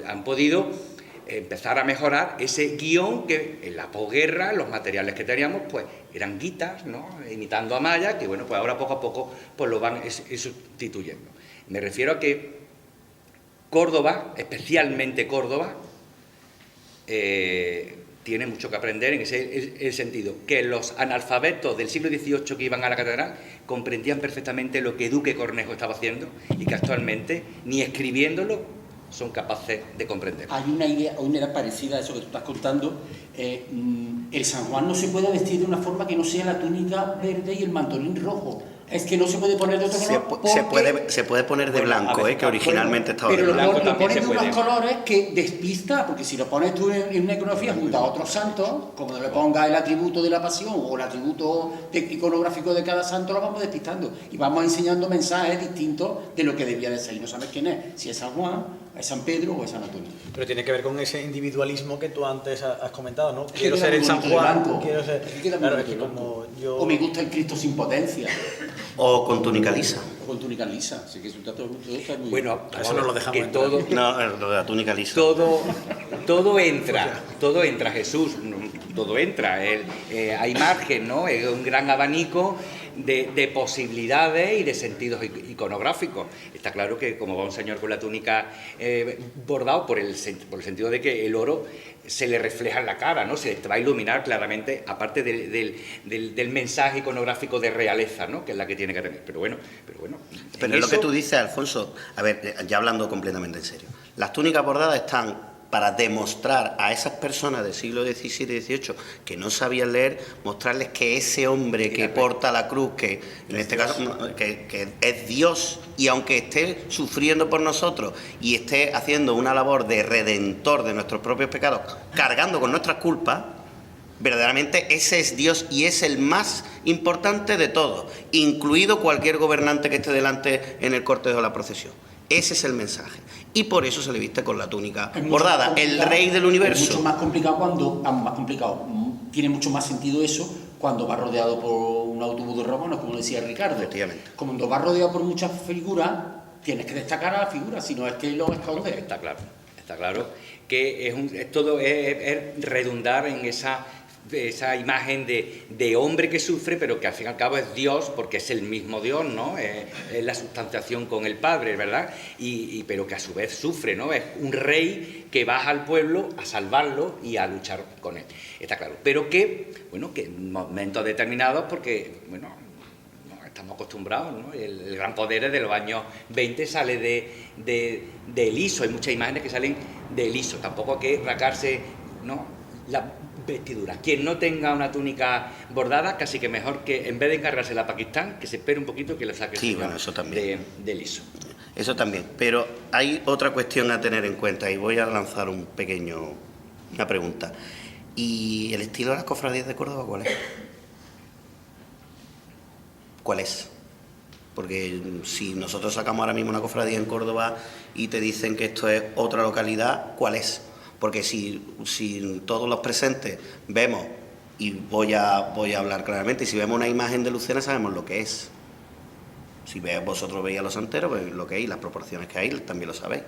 han podido empezar a mejorar ese guión que en la posguerra los materiales que teníamos pues eran guitas, ¿no?, imitando a Maya, que bueno, pues ahora poco a poco pues lo van sustituyendo. Me refiero a que Córdoba, especialmente Córdoba, tiene mucho que aprender en ese sentido, que los analfabetos del siglo XVIII que iban a la catedral comprendían perfectamente lo que Duque Cornejo estaba haciendo y que actualmente, ni escribiéndolo, son capaces de comprender. Hay una idea parecida a eso que tú estás contando. El San Juan no se puede vestir de una forma que no sea la túnica verde y el mantolín rojo. Es que no se puede poner de otro color. Se puede poner de blanco, que originalmente estaba pero de blanco. Pero lo pones de unos colores que despista, porque si lo pones tú en una iconografía junto a otros santos, como le pongas el atributo de la pasión o el atributo iconográfico de cada santo, lo vamos despistando y vamos enseñando mensajes distintos de lo que debía de ser. Y no sabes quién es, si es San Juan, es San Pedro o es San Antonio. Pero tiene que ver con ese individualismo que tú antes has comentado, ¿no? Quiero ser el San Juan, quiero ser... Claro, es que como yo... O me gusta el Cristo sin potencia. O con túnica lisa. O con túnica lisa. Así que eso está muy bueno, eso no lo dejamos que todo, no, lo de la túnica lisa. Todo entra, Jesús, todo entra. Hay margen, ¿no? Es un gran abanico de posibilidades y de sentidos iconográficos. Está claro que como va un señor con la túnica bordado por el sentido de que el oro se le refleja en la cara, ¿no? Se va a iluminar claramente, aparte del mensaje iconográfico de realeza, ¿no?, que es la que tiene que tener. Pero bueno. Pero es lo que tú dices, Alfonso, a ver, ya hablando completamente en serio. Las túnicas bordadas están para demostrar a esas personas del siglo XVII y XVIII que no sabían leer, mostrarles que ese hombre que porta la cruz, que en este caso que es Dios, y aunque esté sufriendo por nosotros y esté haciendo una labor de redentor de nuestros propios pecados, cargando con nuestras culpas, verdaderamente ese es Dios y es el más importante de todos, incluido cualquier gobernante que esté delante en el cortejo de la procesión. Ese es el mensaje. Y por eso se le viste con la túnica bordada. El rey del universo. Es mucho más complicado tiene mucho más sentido eso cuando va rodeado por un autobús de romanos, como decía Ricardo. Efectivamente. Cuando va rodeado por muchas figuras, tienes que destacar a la figura, si no es que lo escondes. Está claro que es redundar en esa imagen de hombre que sufre, pero que al fin y al cabo es Dios, porque es el mismo Dios, ¿no? Es la sustanciación con el Padre, ¿verdad? Pero que a su vez sufre, ¿no? Es un rey que baja al pueblo a salvarlo y a luchar con él. Está claro. Pero que en momentos determinados, porque, no estamos acostumbrados, ¿no? El gran poder es de los años 20, sale de liso. Hay muchas imágenes que salen de liso. Tampoco hay que rasgarse, ¿no?, la vestidura. Quien no tenga una túnica bordada, casi que mejor que, en vez de encargársela a Pakistán, que se espere un poquito que la saque eso también. De liso. Eso también. Pero hay otra cuestión a tener en cuenta y voy a lanzar una pregunta. ¿Y el estilo de las cofradías de Córdoba cuál es? ¿Cuál es? Porque si nosotros sacamos ahora mismo una cofradía en Córdoba y te dicen que esto es otra localidad, ¿cuál es? Porque si todos los presentes vemos, y voy a hablar claramente, si vemos una imagen de Lucena sabemos lo que es. Si vosotros veis a los santeros, veis lo que hay, las proporciones que hay, también lo sabéis.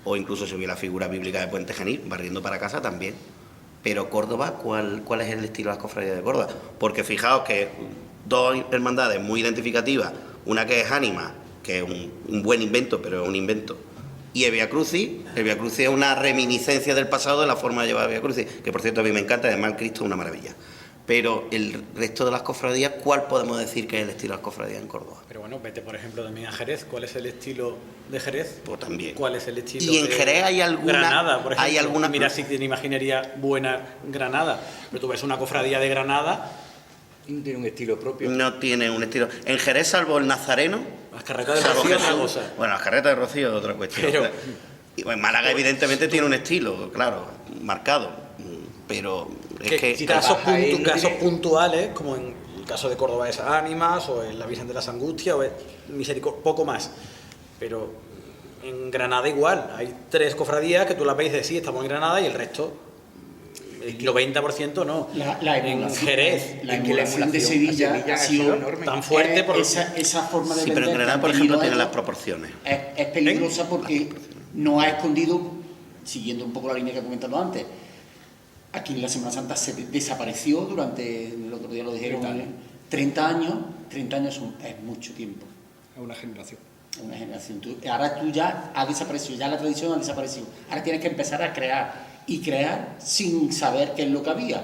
O incluso si veis la figura bíblica de Puente Genil, barriendo para casa también. Pero Córdoba, ¿cuál es el estilo de las cofradías de Córdoba? Porque fijaos que dos hermandades muy identificativas, una que es Ánima, que es un buen invento, pero es un invento, y el Vía Crucis es una reminiscencia del pasado de la forma de llevar el Vía Crucis, que por cierto a mí me encanta, además el Cristo es una maravilla. Pero el resto de las cofradías, ¿cuál podemos decir que es el estilo de las cofradías en Córdoba? Pero bueno, vete por ejemplo también a Jerez. ¿Cuál es el estilo de Jerez? Pues también. ¿Cuál es el estilo y en Jerez hay alguna... Granada, por ejemplo. Mira, si tiene imaginería buena Granada. Pero tú ves una cofradía de Granada... No tiene un estilo propio. No tiene un estilo. En Jerez, salvo el Nazareno... Las carretas de Rocío es otra cosa. Bueno, las carretas de Rocío es otra cuestión. Pero, y bueno, Málaga evidentemente tiene un estilo, claro, marcado. Pero es que... casos puntuales, como en el caso de Córdoba es Ánimas, o en la Virgen de las Angustias, o en Misericordia, poco más. Pero en Granada igual. Hay 3 cofradías que tú las ves y dices, sí, estamos en Granada, y el resto... El 90% no. En Jerez, la emulación de Sevilla ha sido enorme, tan fuerte por esa forma de sí, pero en Granada, por ejemplo, tiene las proporciones. Es peligrosa porque no ha escondido, siguiendo un poco la línea que he comentado antes, aquí en la Semana Santa se desapareció durante, el otro día lo dijeron, 30 años es mucho tiempo. Es una generación. Una generación. Ahora tú ya has desaparecido, ya la tradición ha desaparecido. Ahora tienes que empezar a crear. Y crear sin saber qué es lo que había.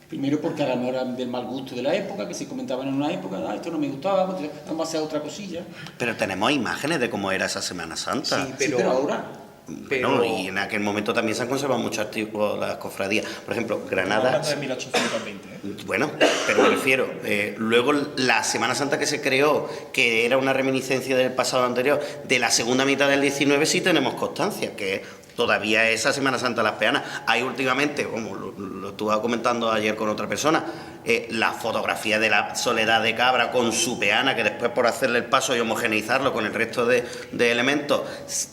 Primero porque ahora no eran del mal gusto de la época, que se comentaban en una época, esto no me gustaba, vamos a hacer otra cosilla. Pero tenemos imágenes de cómo era esa Semana Santa. Sí, pero ahora... Bueno, y en aquel momento también se han conservado muchos artículos de las cofradías. Por ejemplo, Granada... Estamos hablando de 1820. Bueno, pero me refiero, luego la Semana Santa que se creó, que era una reminiscencia del pasado anterior, de la segunda mitad del 19 sí tenemos constancia, que todavía esa Semana Santa de las Peanas. Hay últimamente, como lo estuve comentando ayer con otra persona, la fotografía de la Soledad de Cabra con su peana, que después por hacerle el paso y homogeneizarlo con el resto de elementos,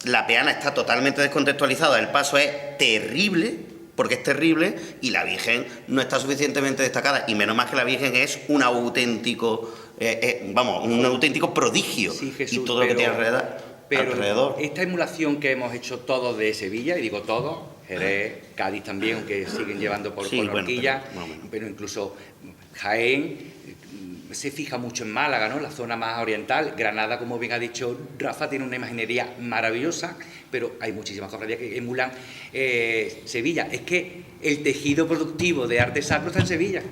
la peana está totalmente descontextualizada, el paso es terrible, porque es terrible, y la Virgen no está suficientemente destacada, y menos más que la Virgen es un auténtico, un auténtico prodigio, sí, Jesús, y todo lo que tiene alrededor. Pero esta emulación que hemos hecho todos de Sevilla, y digo todos, Jerez, Cádiz también, aunque siguen llevando por Horquilla, pero incluso Jaén, se fija mucho en Málaga, ¿no?, la zona más oriental. Granada, como bien ha dicho Rafa, tiene una imaginería maravillosa, pero hay muchísimas cofradías que emulan Sevilla. Es que el tejido productivo de arte sacro está en Sevilla.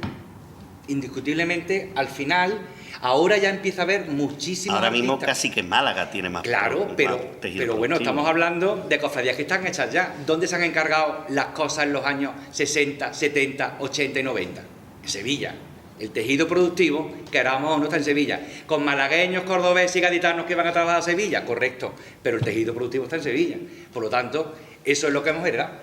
Indiscutiblemente, al final... Ahora ya empieza a haber muchísimos Ahora mismo artistas. Casi que Málaga tiene más. Claro, pero bueno, estamos hablando de cofradías que están hechas ya. ¿Dónde se han encargado las cosas en los años 60, 70, 80 y 90? En Sevilla. El tejido productivo, queramos o no, está en Sevilla. Con malagueños, cordobeses y gaditanos que van a trabajar a Sevilla, correcto, pero el tejido productivo está en Sevilla. Por lo tanto, eso es lo que hemos heredado.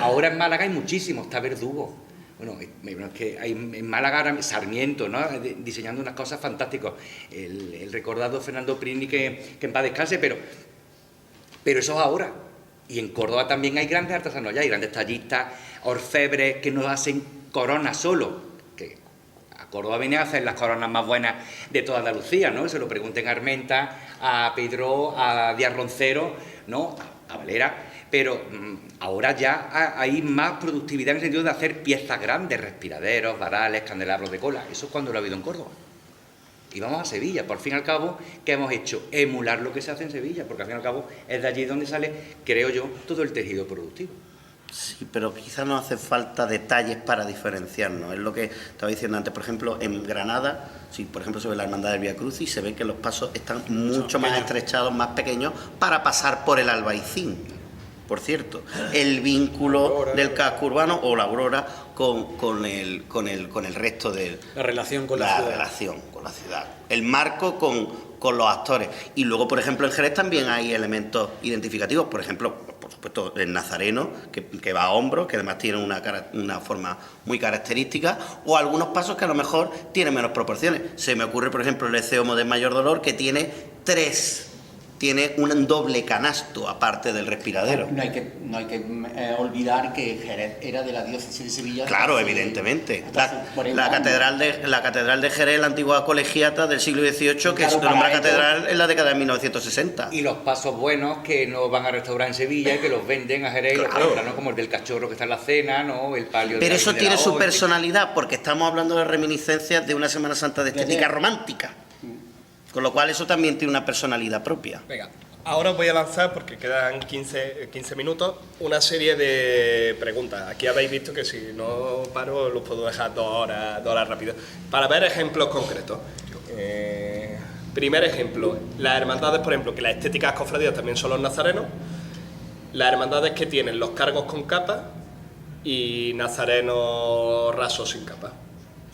Ahora en Málaga hay muchísimo, está Verdugo. Bueno, es que hay en Málaga ahora Sarmiento, ¿no?, diseñando unas cosas fantásticas. El recordado Fernando Prini, que en paz descanse, pero eso es ahora. Y en Córdoba también hay grandes artesanos ya, hay grandes tallistas, orfebres que nos hacen corona solo, que a Córdoba vienen a hacer las coronas más buenas de toda Andalucía, ¿no? Se lo pregunten a Armenta, a Pedro, a Díaz Roncero, ¿no? A Valera, pero ahora ya hay más productividad en el sentido de hacer piezas grandes, respiraderos, varales, candelabros de cola. Eso es cuando lo ha habido en Córdoba. Y vamos a Sevilla, por fin y al cabo, ¿qué hemos hecho? Emular lo que se hace en Sevilla, porque al fin y al cabo es de allí donde sale, creo yo, todo el tejido productivo. Sí, pero quizás nos hace falta detalles para diferenciarnos. Es lo que estaba diciendo antes. Por ejemplo, en Granada, si por ejemplo se ve la Hermandad del Vía Crucis, se ve que los pasos están mucho más estrechados, más pequeños, para pasar por el Albaicín. Por cierto, el vínculo del casco urbano o la Aurora con el resto de la relación con la ciudad. Relación con la ciudad. El marco con los actores. Y luego, por ejemplo, en Jerez también hay elementos identificativos. Por ejemplo, por supuesto, el nazareno, que va a hombros, que además tiene una forma muy característica, o algunos pasos que a lo mejor tienen menos proporciones. Se me ocurre, por ejemplo, el Eceomo de Mayor Dolor, que tiene un doble canasto aparte del respiradero. No hay que olvidar que Jerez era de la diócesis de Sevilla. Claro, evidentemente. La catedral de Jerez, la antigua colegiata del siglo XVIII, que se nombra catedral en la década de 1960. Y los pasos buenos que nos van a restaurar en Sevilla y que los venden a Jerez y los compran, ¿no? Como el del cachorro que está en la cena, ¿no? El palio. Pero eso tiene su personalidad, porque estamos hablando de reminiscencias de una Semana Santa de estética romántica. Con lo cual eso también tiene una personalidad propia. Venga, ahora os voy a lanzar, porque quedan 15 minutos, una serie de preguntas. Aquí habéis visto que si no paro los puedo dejar 2 horas rápido. Para ver ejemplos concretos. Primer ejemplo, las hermandades, por ejemplo, que las estéticas cofradías también son los nazarenos. Las hermandades que tienen los cargos con capa y nazarenos rasos sin capa.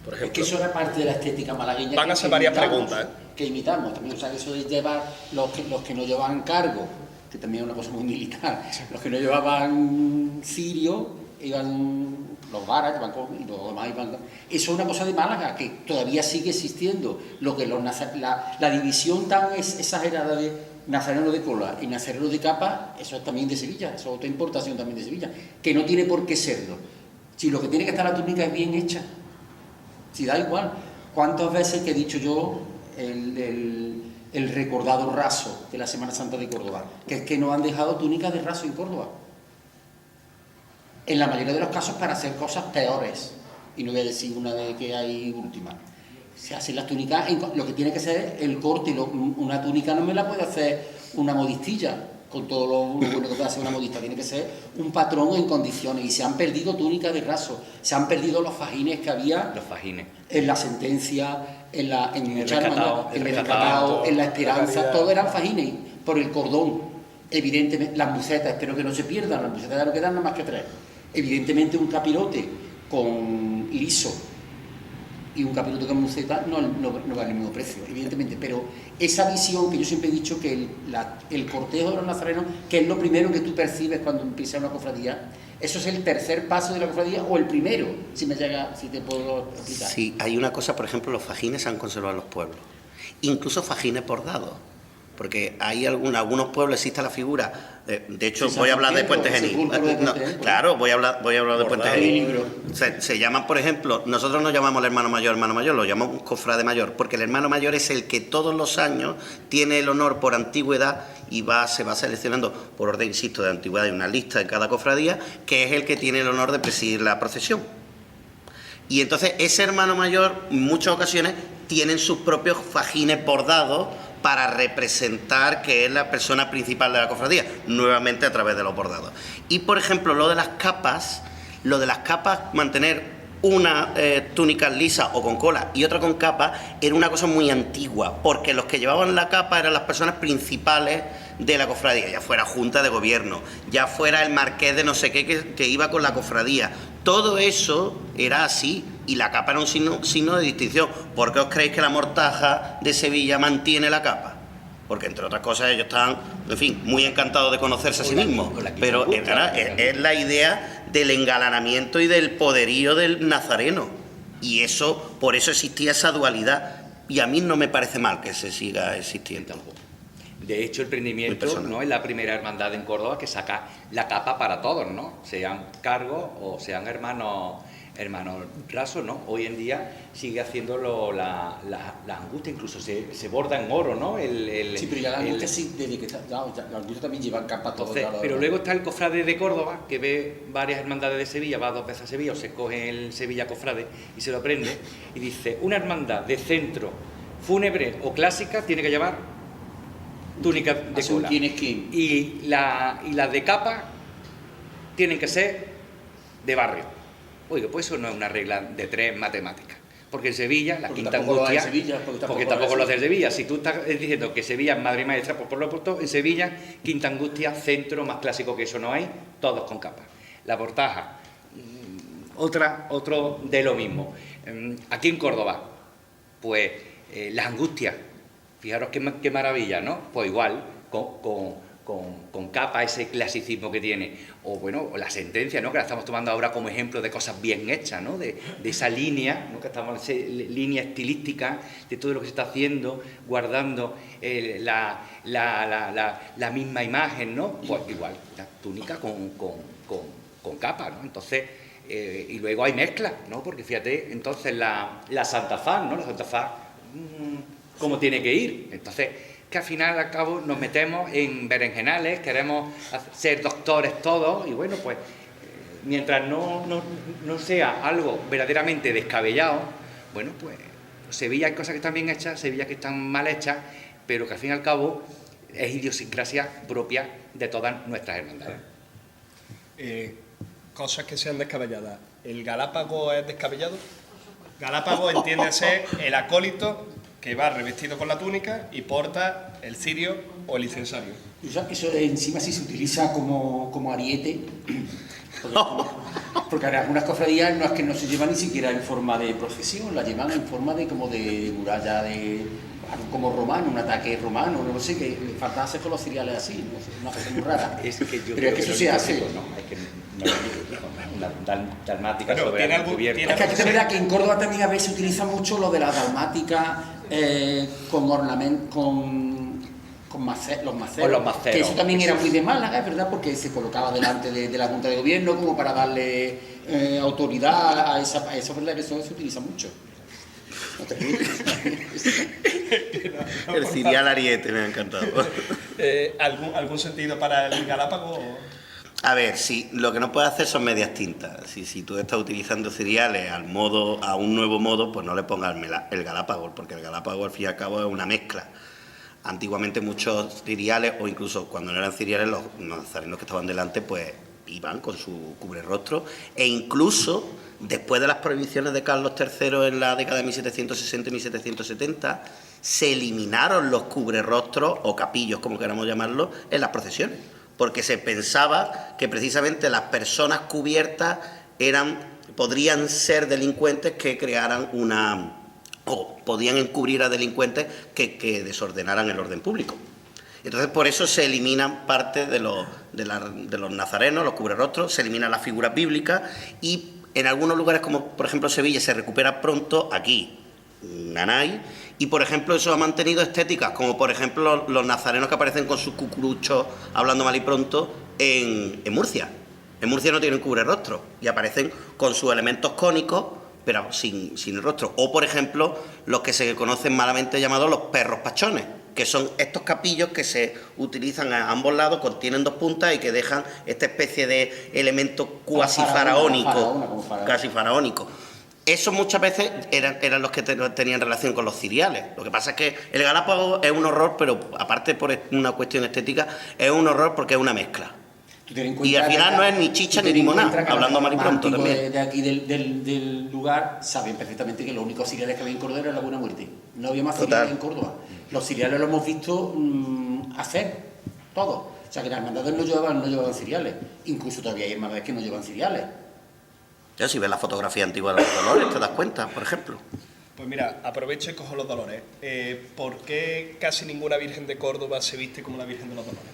Por ejemplo, es que eso era parte de la estética malagueña. Van a ser varias preguntas. Que imitamos también, o sea, eso de llevar los que no llevaban cargo, que también es una cosa muy militar, los que no llevaban cirio, iban los varas, y los demás iban. Eso es una cosa de Málaga, que todavía sigue existiendo. Lo que la división tan exagerada de nazareno de cola y nazareno de capa, eso es también de Sevilla, eso es otra importación también de Sevilla, que no tiene por qué serlo. Si lo que tiene que estar la túnica es bien hecha, si da igual. ¿Cuántas veces que he dicho yo el recordado raso de la Semana Santa de Córdoba? Que es que no han dejado túnicas de raso en Córdoba. En la mayoría de los casos para hacer cosas peores. Y no voy a decir una de que hay última. Se hacen las túnicas, lo que tiene que ser el corte. Una túnica no me la puede hacer una modistilla, con todo lo bueno que puede hacer una modista. Tiene que ser un patrón en condiciones. Y se han perdido túnicas de raso. Se han perdido los fajines que había. Los fajines. En la sentencia, en el rescatado, en la esperanza, todo eran fajines por el cordón. Evidentemente, las mucetas, espero que no se pierdan, las mucetas ya no quedan nada más que 3. Evidentemente, un capirote con liso y un capirote con muceta no vale el mismo precio, evidentemente, pero esa visión que yo siempre he dicho que el cortejo de los nazarenos, que es lo primero que tú percibes cuando empieza una cofradía, ¿eso es el tercer paso de la cofradía o el primero? Si te puedo explicar. Sí, hay una cosa, por ejemplo, los fajines se han conservado en los pueblos, incluso fajines bordados, porque hay algunos pueblos existe la figura, de hecho voy a hablar de Puente Genil. Claro, voy a hablar de Puente Genil. Se llaman, por ejemplo, nosotros no llamamos al hermano mayor, lo llamamos cofrade mayor, porque el hermano mayor es el que todos los años tiene el honor por antigüedad y se va seleccionando por orden, insisto, de antigüedad, hay una lista de cada cofradía, que es el que tiene el honor de presidir la procesión. Y entonces ese hermano mayor, en muchas ocasiones, tienen sus propios fajines bordados para representar que es la persona principal de la cofradía, nuevamente a través de los bordados. Y, por ejemplo, lo de las capas, mantener una túnica lisa o con cola y otra con capa, era una cosa muy antigua, porque los que llevaban la capa eran las personas principales de la cofradía, ya fuera junta de gobierno, ya fuera el marqués de no sé qué que iba con la cofradía. Todo eso era así, y la capa era un signo de distinción. ¿Por qué os creéis que la mortaja de Sevilla mantiene la capa? Porque, entre otras cosas, ellos estaban, en fin, muy encantados de conocerse a sí mismos. Pero es la idea del engalanamiento y del poderío del nazareno. Y eso, por eso existía esa dualidad. Y a mí no me parece mal que se siga existiendo. De hecho, el prendimiento no es la primera hermandad en Córdoba que saca la capa para todos, ¿no? Sean cargos o sean hermanos hermanos rasos, ¿no? Hoy en día sigue haciéndolo la angustia, incluso se borda en oro, ¿no? Sí, pero ya la angustia sí, desde que está, la angustia también lleva capa todo. Pero luego está el cofrade de Córdoba, que ve varias hermandades de Sevilla, va 2 veces a Sevilla, o se coge el Sevilla cofrade y se lo aprende, y dice, una hermandad de centro, fúnebre o clásica tiene que llevar túnica de cola. ¿Quién es quién? Y las de capa tienen que ser de barrio. Oiga, pues eso no es una regla de 3 matemáticas. Porque en Sevilla, la quinta angustia... Porque tampoco lo hace Sevilla. Si tú estás diciendo que Sevilla es madre y maestra, pues por lo tanto, en Sevilla, quinta angustia, centro, más clásico que eso no hay, todos con capa. La Portaja, otro de lo mismo. Aquí en Córdoba, pues las angustias, fijaros qué maravilla, ¿no? Pues igual, con capa, ese clasicismo que tiene, o bueno, la sentencia, ¿no? Que la estamos tomando ahora como ejemplo de cosas bien hechas, ¿no? De esa línea, ¿no? Que estamos línea estilística de todo lo que se está haciendo, guardando la misma imagen, ¿no? Pues igual, la túnica con capa, ¿no? Entonces, y luego hay mezcla, ¿no? Porque fíjate, entonces la Santa Faz, ¿no? La Santa Faz, ¿cómo tiene que ir? Entonces, que al final al cabo nos metemos en berenjenales, queremos ser doctores todos, y bueno, pues mientras no sea algo verdaderamente descabellado, bueno, pues Sevilla hay cosas que están bien hechas, Sevilla que están mal hechas, pero que al fin y al cabo es idiosincrasia propia de todas nuestras hermandades. Cosas que sean descabelladas. ¿El Galápago es descabellado? Galápago entiéndese el acólito que va revestido con la túnica y porta el cirio o el incensario. Eso encima sí se utiliza como ariete, porque en algunas cofradías no es que no se llevan ni siquiera en forma de procesión, la llevan en forma de como de muralla, como romano, un ataque romano, no sé, que le falta hacer con los cereales así, no sé, una cosa muy rara. Pero es que eso se hace. ¿No? Hay que una dalmática bueno, sobre el cubierto. Es que hay que ver que en Córdoba también a veces se utiliza mucho lo de la dalmática con ornamento, los maceros. Que eso también era muy de Málaga, es verdad, porque se colocaba delante de la Junta de Gobierno como para darle autoridad a esa, es verdad que eso se utiliza mucho. No te ríes. El cirial ariete me ha encantado. ¿Algún sentido para el Galápago? A ver, sí, lo que no puedes hacer son medias tintas. Si tú estás utilizando cereales a un nuevo modo, pues no le pongas el Galápago, porque el Galápago al fin y al cabo es una mezcla. Antiguamente muchos cereales, o incluso cuando no eran cereales, los nazarenos que estaban delante, pues iban con su cubrerrostro, e incluso después de las prohibiciones de Carlos III en la década de 1760 y 1770, se eliminaron los cubrerrostros, o capillos, como queramos llamarlos, en las procesiones, porque se pensaba que precisamente las personas cubiertas podrían ser delincuentes que crearan o podían encubrir a delincuentes que desordenaran el orden público. Entonces, por eso se eliminan parte de los nazarenos, los cubrerrostros, se eliminan las figuras bíblicas, y en algunos lugares, como por ejemplo Sevilla, se recupera pronto, aquí Nanay, y por ejemplo eso ha mantenido estéticas, como por ejemplo los nazarenos que aparecen con sus cucuruchos, hablando mal y pronto, en Murcia. En Murcia no tienen cubrerrostro y aparecen con sus elementos cónicos, pero sin el rostro. O por ejemplo, los que se conocen malamente llamados los perros pachones, que son estos capillos que se utilizan a ambos lados, contienen 2 puntas y que dejan esta especie de elemento cuasi faraónico. Eso muchas veces eran los que tenían relación con los ciriales. Lo que pasa es que el Galápago es un horror, pero aparte por una cuestión estética, es un horror porque es una mezcla. Y al final no es ni chicha ni limonada, hablando mal y pronto también. De aquí del lugar saben perfectamente que los únicos ciriales que había en Córdoba era la Buena Muerte. No había más ciriales en Córdoba. Los ciriales los hemos visto hacer, todos. O sea que las hermandades no llevaban ciriales. Incluso todavía hay hermandades que no llevan ciriales. Ya, si ves la fotografía antigua de los dolores, te das cuenta, por ejemplo. Pues mira, aprovecho y cojo los dolores. ¿Por qué casi ninguna Virgen de Córdoba se viste como la Virgen de los Dolores?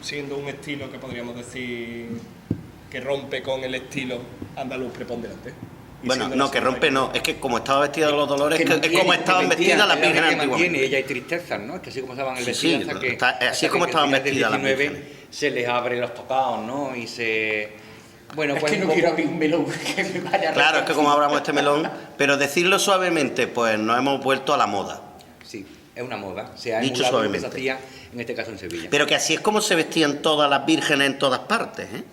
Siendo un estilo que podríamos decir que rompe con el estilo andaluz preponderante. Bueno, no, que rompe no, es que como estaba vestida de los dolores, es como estaban vestidas las vírgenes antiguamente. Ella hay tristezas, ¿no? Es que así como estaban vestidas, así es como estaban vestidas las vírgenes. Se les abre los tocados, ¿no? Y se Bueno, Es pues que no un poco- quiero abrir un melón que me vaya a Claro, es que como abramos este melón, pero decirlo suavemente, pues nos hemos vuelto a la moda. Sí, es una moda. Se ha Dicho emulado lo que se suavemente. hacía, en este caso en Sevilla. Pero que así es como se vestían todas las vírgenes en todas partes, ¿eh?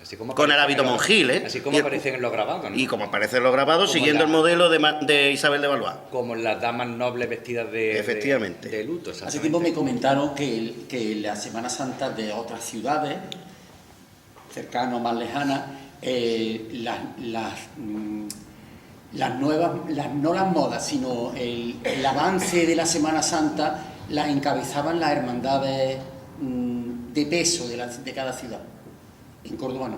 Así como Con el aparecen hábito en los- monjil, ¿eh? Así como aparecen en los grabados, ¿no? Y como aparece en los grabados, Como siguiendo la- el modelo de Isabel de Valois. Como las damas nobles vestidas Efectivamente. de luto. Hace tiempo me comentaron que la Semana Santa de otras ciudades, cercanas o más lejanas, las nuevas, no las modas, sino el avance de la Semana Santa las encabezaban las hermandades de peso de cada ciudad. En Córdoba no.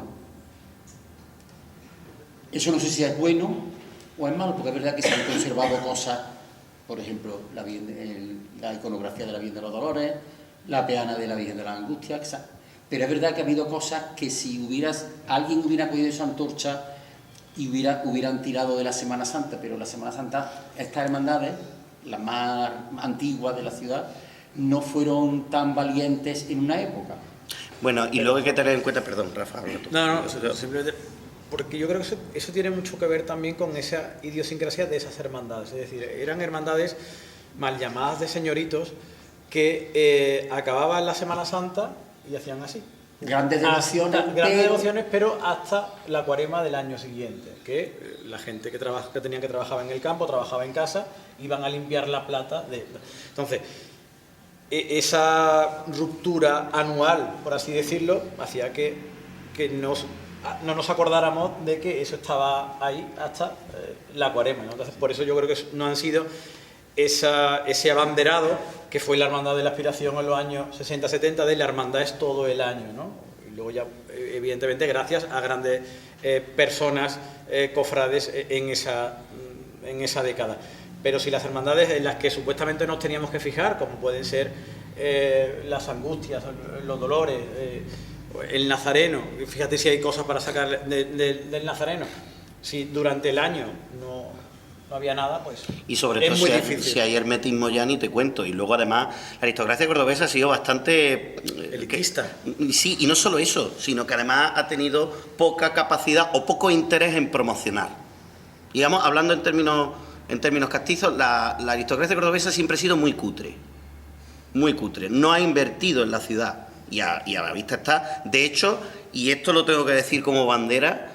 Eso no sé si es bueno o es malo, porque es verdad que se han conservado cosas, por ejemplo, la iconografía de la Virgen de los Dolores, la peana de la Virgen de la Angustia, pero es verdad que ha habido cosas que si alguien hubiera cogido esa antorcha y hubieran tirado de la Semana Santa, pero la Semana Santa, estas hermandades, las más antiguas de la ciudad, no fueron tan valientes en una época. Bueno, y luego hay que tener en cuenta, perdón, Rafa, habla tú. No, simplemente porque yo creo que eso tiene mucho que ver también con esa idiosincrasia de esas hermandades. Es decir, eran hermandades mal llamadas de señoritos que acababan la Semana Santa y hacían así. Grandes devociones, Grandes devociones, pero hasta la cuaresma del año siguiente, que la gente que tenía que trabajar en el campo, trabajaba en casa, iban a limpiar la plata. Entonces, esa ruptura anual, por así decirlo, hacía que no nos acordáramos de que eso estaba ahí hasta la cuaresma, ¿no? Entonces, por eso yo creo que no han sido ese abanderado que fue la Hermandad de la Aspiración en los años 60-70, de la hermandad es todo el año, ¿no? Y luego ya, evidentemente, gracias a grandes personas, cofrades en esa década. Pero si las hermandades en las que supuestamente nos teníamos que fijar, como pueden ser las Angustias, los Dolores, el Nazareno, fíjate si hay cosas para sacar del Nazareno, si durante el año no había nada, pues Y sobre todo si hay hermetismo ya ni te cuento. Y luego además la aristocracia cordobesa ha sido bastante elitista. Sí, y no solo eso, sino que además ha tenido poca capacidad o poco interés en promocionar. Digamos, hablando en términos castizos, la aristocracia cordobesa siempre ha sido muy cutre. Muy cutre. No ha invertido en la ciudad. Y a la vista está. De hecho, y esto lo tengo que decir como bandera,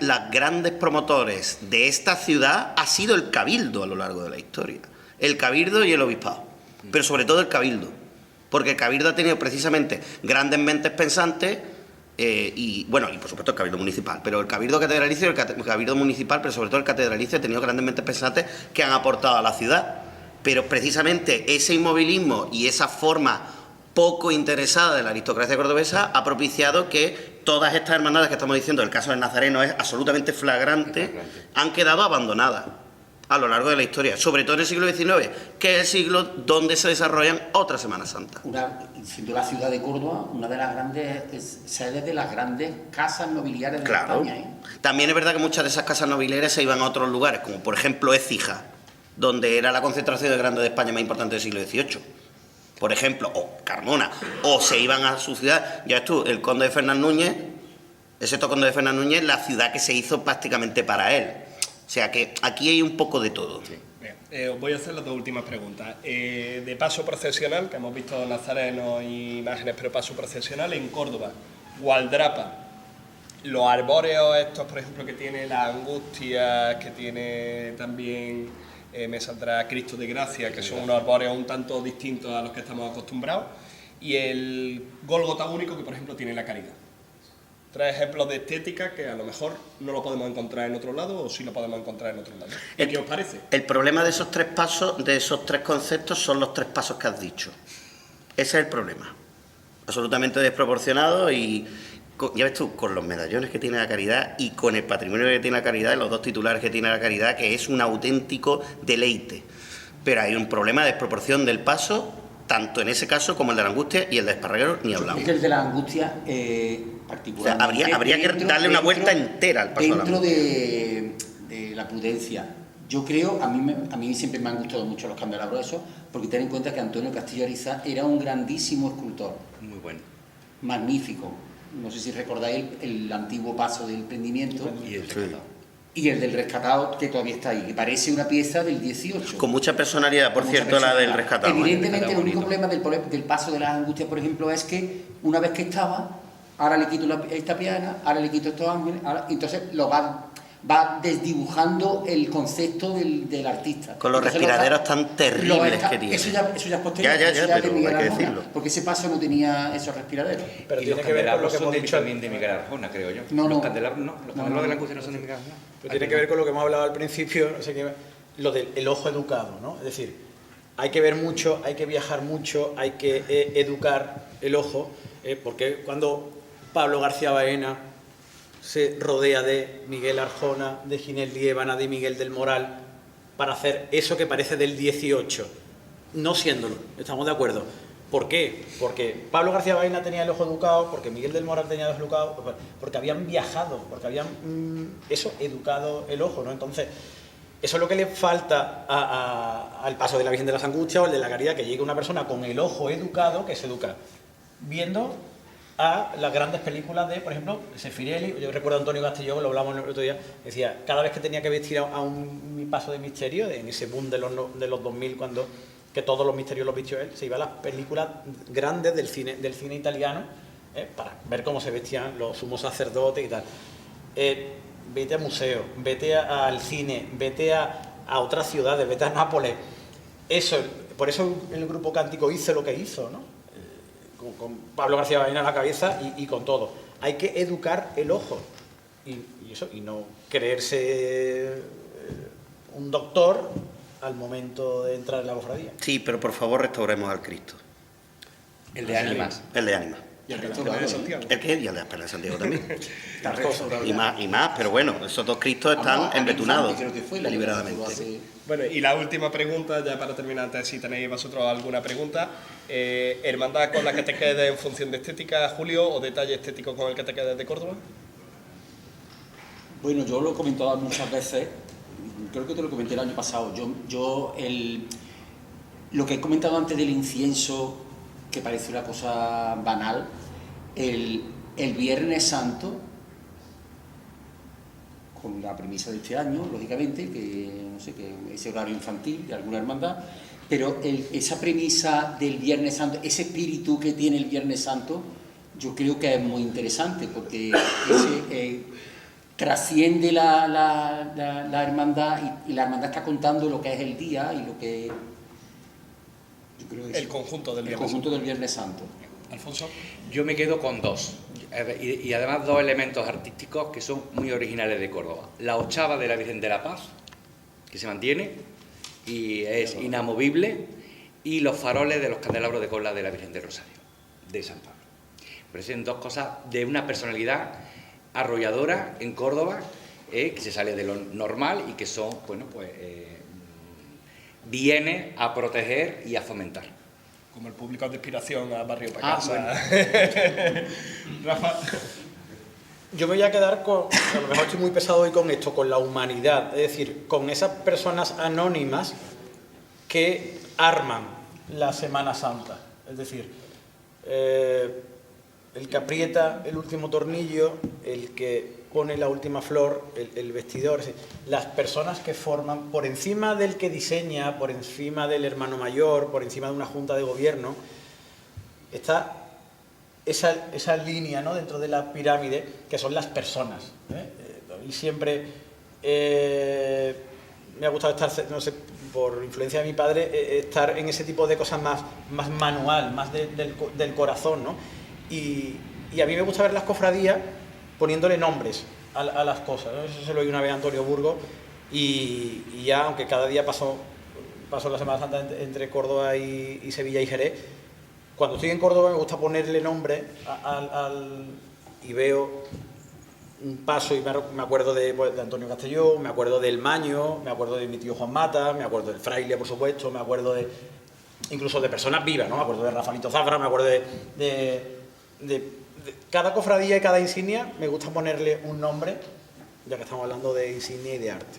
las grandes promotores de esta ciudad ha sido el Cabildo a lo largo de la historia. El Cabildo y el Obispado. Pero sobre todo el Cabildo. Porque el Cabildo ha tenido precisamente grandes mentes pensantes y por supuesto el Cabildo Municipal. Pero el Cabildo Catedralicio y el Cabildo Municipal, pero sobre todo el Catedralicio, ha tenido grandes mentes pensantes que han aportado a la ciudad. Pero precisamente ese inmovilismo y esa forma poco interesada de la aristocracia cordobesa ha propiciado que todas estas hermandades que estamos diciendo, el caso del Nazareno es absolutamente flagrante, han quedado abandonadas a lo largo de la historia, sobre todo en el siglo XIX, que es el siglo donde se desarrollan otras Semanas Santas. Siendo la ciudad de Córdoba una de las grandes sedes de las grandes casas nobiliarias de Claro. España, ¿eh? También es verdad que muchas de esas casas nobiliarias se iban a otros lugares, como por ejemplo Écija, donde era la concentración de grandes de España más importante del siglo XVIII. Por ejemplo, o Carmona, o se iban a su ciudad. Ya ves tú, el conde de Fernán Núñez, excepto conde de Fernán Núñez, la ciudad que se hizo prácticamente para él. O sea que aquí hay un poco de todo. Sí. Os voy a hacer las dos últimas preguntas. De paso procesional, que hemos visto Nazareno y imágenes, pero paso procesional en Córdoba, Gualdrapa, los arbóreos estos, por ejemplo, que tiene la Angustia, que tiene también... me saldrá Cristo de Gracia, que son unos arbóreos un tanto distintos a los que estamos acostumbrados, y el Gólgota único, que por ejemplo tiene la Caridad. 3 ejemplos de estética que a lo mejor no lo podemos encontrar en otro lado o sí lo podemos encontrar en otro lado. ¿Qué os parece? El problema de esos 3 pasos, de esos 3 conceptos, son los 3 pasos que has dicho. Ese es el problema. Absolutamente desproporcionado y... Ya ves tú, con los medallones que tiene la Caridad y con el patrimonio que tiene la Caridad, los 2 titulares que tiene la Caridad, que es un auténtico deleite. Pero hay un problema de desproporción del paso, tanto en ese caso como el de la Angustia y el de Esparraguero, ni hablamos. Es que el de la Angustia, particularmente... O sea, habría que darle una vuelta entera al paso. Dentro de la prudencia. Yo creo, a mí siempre me han gustado mucho los candelabros esos, porque ten en cuenta que Antonio Castillo Ariza era un grandísimo escultor. Muy bueno. Magnífico. no sé si recordáis el antiguo paso del prendimiento Y el rescatado. y el del rescatado que todavía está ahí, que parece una pieza del 18. Con mucha personalidad, por Mucha cierto, la del personalidad. rescatado. Evidentemente, el único bonito. problema del paso de las angustias, por ejemplo, es que una vez que estaba, ahora le quito esta piana, ahora le quito estos ángeles, entonces lo va desdibujando el concepto del artista. Con los Entonces, respiraderos tan terribles que tiene. Eso ya es posterior. Ya, eso pero de Miguel hay que Arjona, decirlo. porque ese paso no tenía esos respiraderos. Pero Y tiene los que ver con lo candelabros que son hemos dicho también de Miguel Arjona, creo yo. No, no. Los candelabros no, los candelabros no. de la angustia no son de Miguel Arjona. Pero tiene que ver con lo que hemos hablado al principio, no sé qué, lo del ojo educado, ¿no? Es decir, hay que ver mucho, hay que viajar mucho, hay que educar el ojo, porque cuando Pablo García Baena se rodea de Miguel Arjona, de Ginés Liébana, de Miguel del Moral, para hacer eso que parece del 18, no siéndolo, estamos de acuerdo. ¿Por qué? Porque Pablo García Baena tenía el ojo educado, porque Miguel del Moral tenía el ojo educado, porque habían viajado, porque habían educado el ojo, ¿no? Entonces, eso es lo que le falta al paso de la Virgen de las Angustias o el de la Caridad, que llegue una persona con el ojo educado, que se educa viendo a las grandes películas de, por ejemplo, Sefirelli. Yo recuerdo a Antonio Castelló, lo hablamos el otro día, decía, cada vez que tenía que vestir a un paso de misterio, en ese boom de los 2000, cuando que todos los misterios los vistió él, se iba a las películas grandes del cine italiano, para ver cómo se vestían los sumos sacerdotes y tal. Vete a museos, vete al cine, vete a otras ciudades, vete a Nápoles. Por eso el grupo Cántico hizo lo que hizo, ¿no? Con Pablo García Baena a la cabeza y con todo. Hay que educar el ojo y no creerse un doctor al momento de entrar en la cofradía. Sí, pero por favor restauremos al Cristo. El de ánimas. El de ánima. Y el Perla de Santiago. El que y el de la Perla de Santiago también. Las cosas, Y más, pero bueno, esos dos Cristos están embetunados Creo que fue la deliberadamente. Bueno, y la última pregunta, ya para terminar, antes si tenéis vosotros alguna pregunta. ¿Hermandad con la que te quedes en función de estética, Julio, o detalle estético con el que te quedes de Córdoba? Bueno, yo lo he comentado muchas veces, creo que te lo comenté el año pasado. Lo que he comentado antes del incienso, que parece una cosa banal, el Viernes Santo, con la premisa de este año, lógicamente, que no sé, que ese horario infantil de alguna hermandad, pero esa premisa del Viernes Santo, ese espíritu que tiene el Viernes Santo, yo creo que es muy interesante, porque trasciende la hermandad y la hermandad está contando lo que es el día y lo que... Yo creo que El conjunto del el Viernes conjunto del Viernes Santo. Alfonso. Yo me quedo con dos, y además dos elementos artísticos que son muy originales de Córdoba. La ochava de la Virgen de la Paz, que se mantiene y es inamovible, y los faroles de los candelabros de cola de la Virgen del Rosario, de San Pablo. Parecen dos cosas de una personalidad arrolladora en Córdoba, que se sale de lo normal y que son, bueno, pues viene a proteger y a fomentar. Como el público de inspiración a Barrio Pacasa. Bueno. Rafa. Yo me voy a quedar con, a lo mejor estoy muy pesado hoy con esto, con la humanidad, es decir, con esas personas anónimas que arman la Semana Santa. Es decir, el que aprieta el último tornillo, el que pone la última flor, el vestidor, es decir, las personas que forman, por encima del que diseña, por encima del hermano mayor, por encima de una junta de gobierno, está esa línea, ¿no?, dentro de la pirámide, que son las personas. Y siempre me ha gustado estar, no sé, por influencia de mi padre, estar en ese tipo de cosas más manual, más del corazón, ¿no? Y a mí me gusta ver las cofradías poniéndole nombres a las cosas, ¿no? Eso se lo oí una vez a Antonio Burgos y ya, aunque cada día paso la Semana Santa entre Córdoba y Sevilla y Jerez, cuando estoy en Córdoba me gusta ponerle nombre y veo un paso y me acuerdo de Antonio Castelló, me acuerdo del Maño, me acuerdo de mi tío Juan Mata, me acuerdo del Fraile, por supuesto, me acuerdo incluso de personas vivas, ¿no? Me acuerdo de Rafaelito Zafra, me acuerdo de cada cofradía y cada insignia, me gusta ponerle un nombre, ya que estamos hablando de insignia y de arte.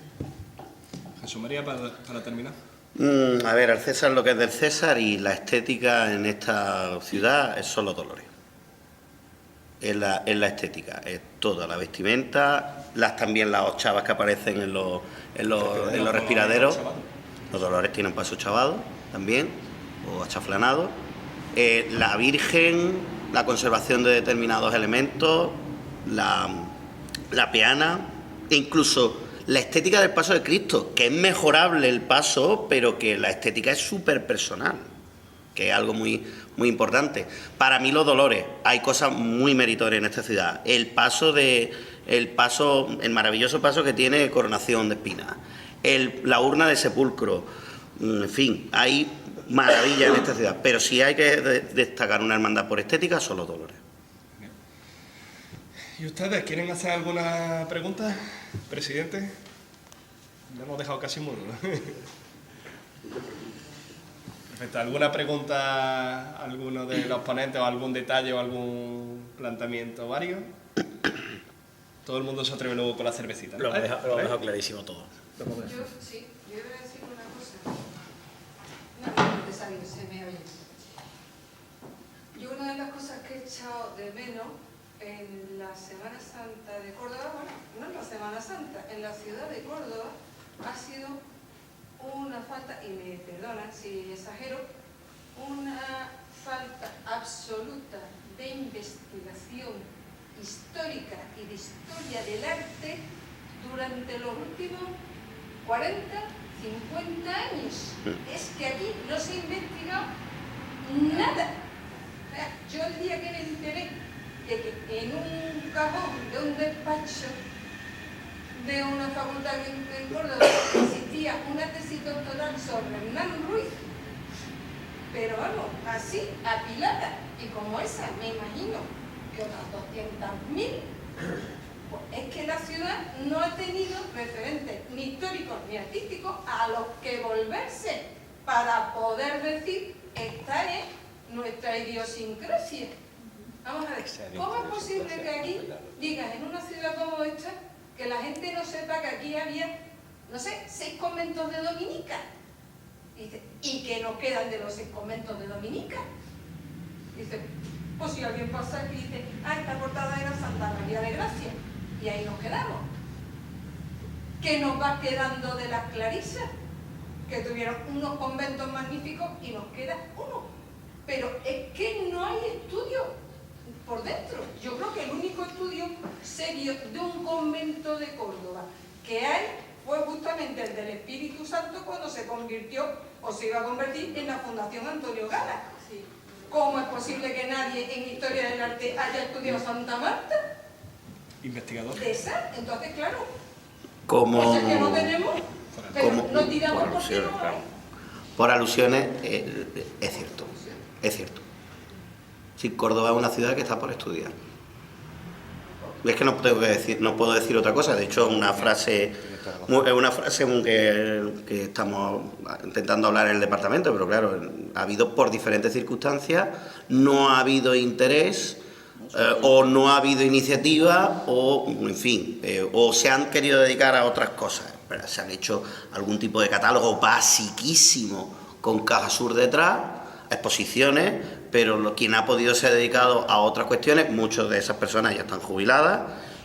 Jesús María, para terminar. A ver, al César lo que es del César, y la estética en esta ciudad son los dolores. en la estética. Es toda la vestimenta, también las ochavas que aparecen en los respiraderos. Los dolores tienen paso chavado también, o achaflanado. La Virgen, la conservación de determinados elementos, la peana, e incluso la estética del paso de Cristo, que es mejorable el paso, pero que la estética es súper personal, que es algo muy, muy importante. Para mí los dolores, hay cosas muy meritorias en esta ciudad. El maravilloso paso que tiene Coronación de Espinas, la urna de sepulcro, en fin, hay maravillas en esta ciudad, pero si hay que destacar una hermandad por estética son los dolores. ¿Y ustedes quieren hacer alguna pregunta, presidente? Le hemos dejado casi mudo, ¿no? Perfecto. ¿Alguna pregunta a alguno de los ponentes o algún detalle o algún planteamiento vario? Todo el mundo se atreve luego con la cervecita, ¿no? Lo hemos dejado clarísimo todo. Yo iba a decir una cosa. No es necesario, se me oye. Yo una de las cosas que he echado de menos en la Semana Santa de Córdoba, bueno, no en la Semana Santa, en la ciudad de Córdoba, ha sido una falta, y me perdonan si exagero, una falta absoluta de investigación histórica y de historia del arte durante los últimos 40, 50 años. Es que aquí no se ha investigado nada. O sea, yo el día que me enteré de que en un cajón de un despacho de una facultad en Córdoba existía una tesis doctoral sobre Hernán Ruiz, pero vamos, así, apilada, y como esa, me imagino que otras 200.000, pues es que la ciudad no ha tenido referentes ni históricos ni artísticos a los que volverse para poder decir esta es nuestra idiosincrasia. Vamos a ver, ¿cómo es posible que aquí digas en una ciudad como esta que la gente no sepa que aquí había, no sé, 6 conventos de dominica? Dice, ¿y que nos quedan de los 6 conventos de dominica? Dice, pues si alguien pasa aquí y dice, esta portada era Santa María de Gracia, y ahí nos quedamos. ¿Qué nos va quedando de las Clarisas? Que tuvieron unos conventos magníficos y nos queda uno. Pero es que no hay estudio por dentro. Yo creo que el único estudio serio de un convento de Córdoba que hay fue justamente el del Espíritu Santo cuando se convirtió o se iba a convertir en la Fundación Antonio Gala. ¿Cómo es posible que nadie en Historia del Arte haya estudiado Santa Marta? Investigador. De esa, entonces claro, Como cosas que no tenemos, pero no tiramos por porque alusiones, no hay. claro. Por alusiones, es cierto, es cierto. Sí, Córdoba es una ciudad que está por estudiar. Es que no puedo decir otra cosa. De hecho, es una frase que estamos intentando hablar en el departamento, pero claro, ha habido por diferentes circunstancias, no ha habido interés, o no ha habido iniciativa, o en fin, o se han querido dedicar a otras cosas. Se han hecho algún tipo de catálogo basiquísimo con Caja Sur detrás, exposiciones, pero quien ha podido ser dedicado a otras cuestiones, muchas de esas personas ya están jubiladas,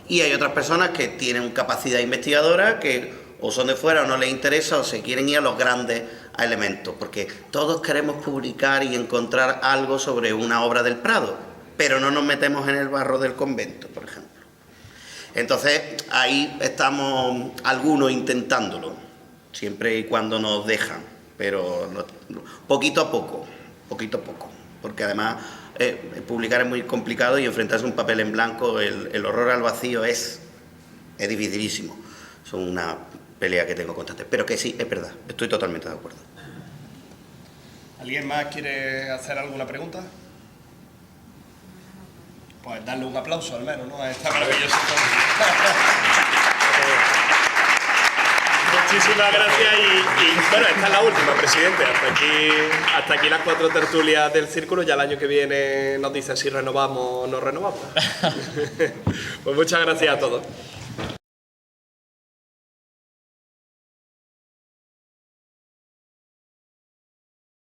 y hay otras personas que tienen capacidad investigadora que o son de fuera o no les interesa o se quieren ir a los grandes elementos, porque todos queremos publicar y encontrar algo sobre una obra del Prado, pero no nos metemos en el barro del convento, por ejemplo. Entonces, ahí estamos algunos intentándolo, siempre y cuando nos dejan, pero poquito a poco, porque además publicar es muy complicado y enfrentarse a un papel en blanco, el horror al vacío es dificilísimo. Es una pelea que tengo constante, pero que sí, es verdad, estoy totalmente de acuerdo. ¿Alguien más quiere hacer alguna pregunta? Pues darle un aplauso al menos, ¿no? A esta maravillosa Muchísimas gracias y bueno, esta es la última, presidente. Hasta aquí las 4 tertulias del Círculo. Ya el año que viene nos dice si renovamos o no renovamos. Pues muchas gracias a todos.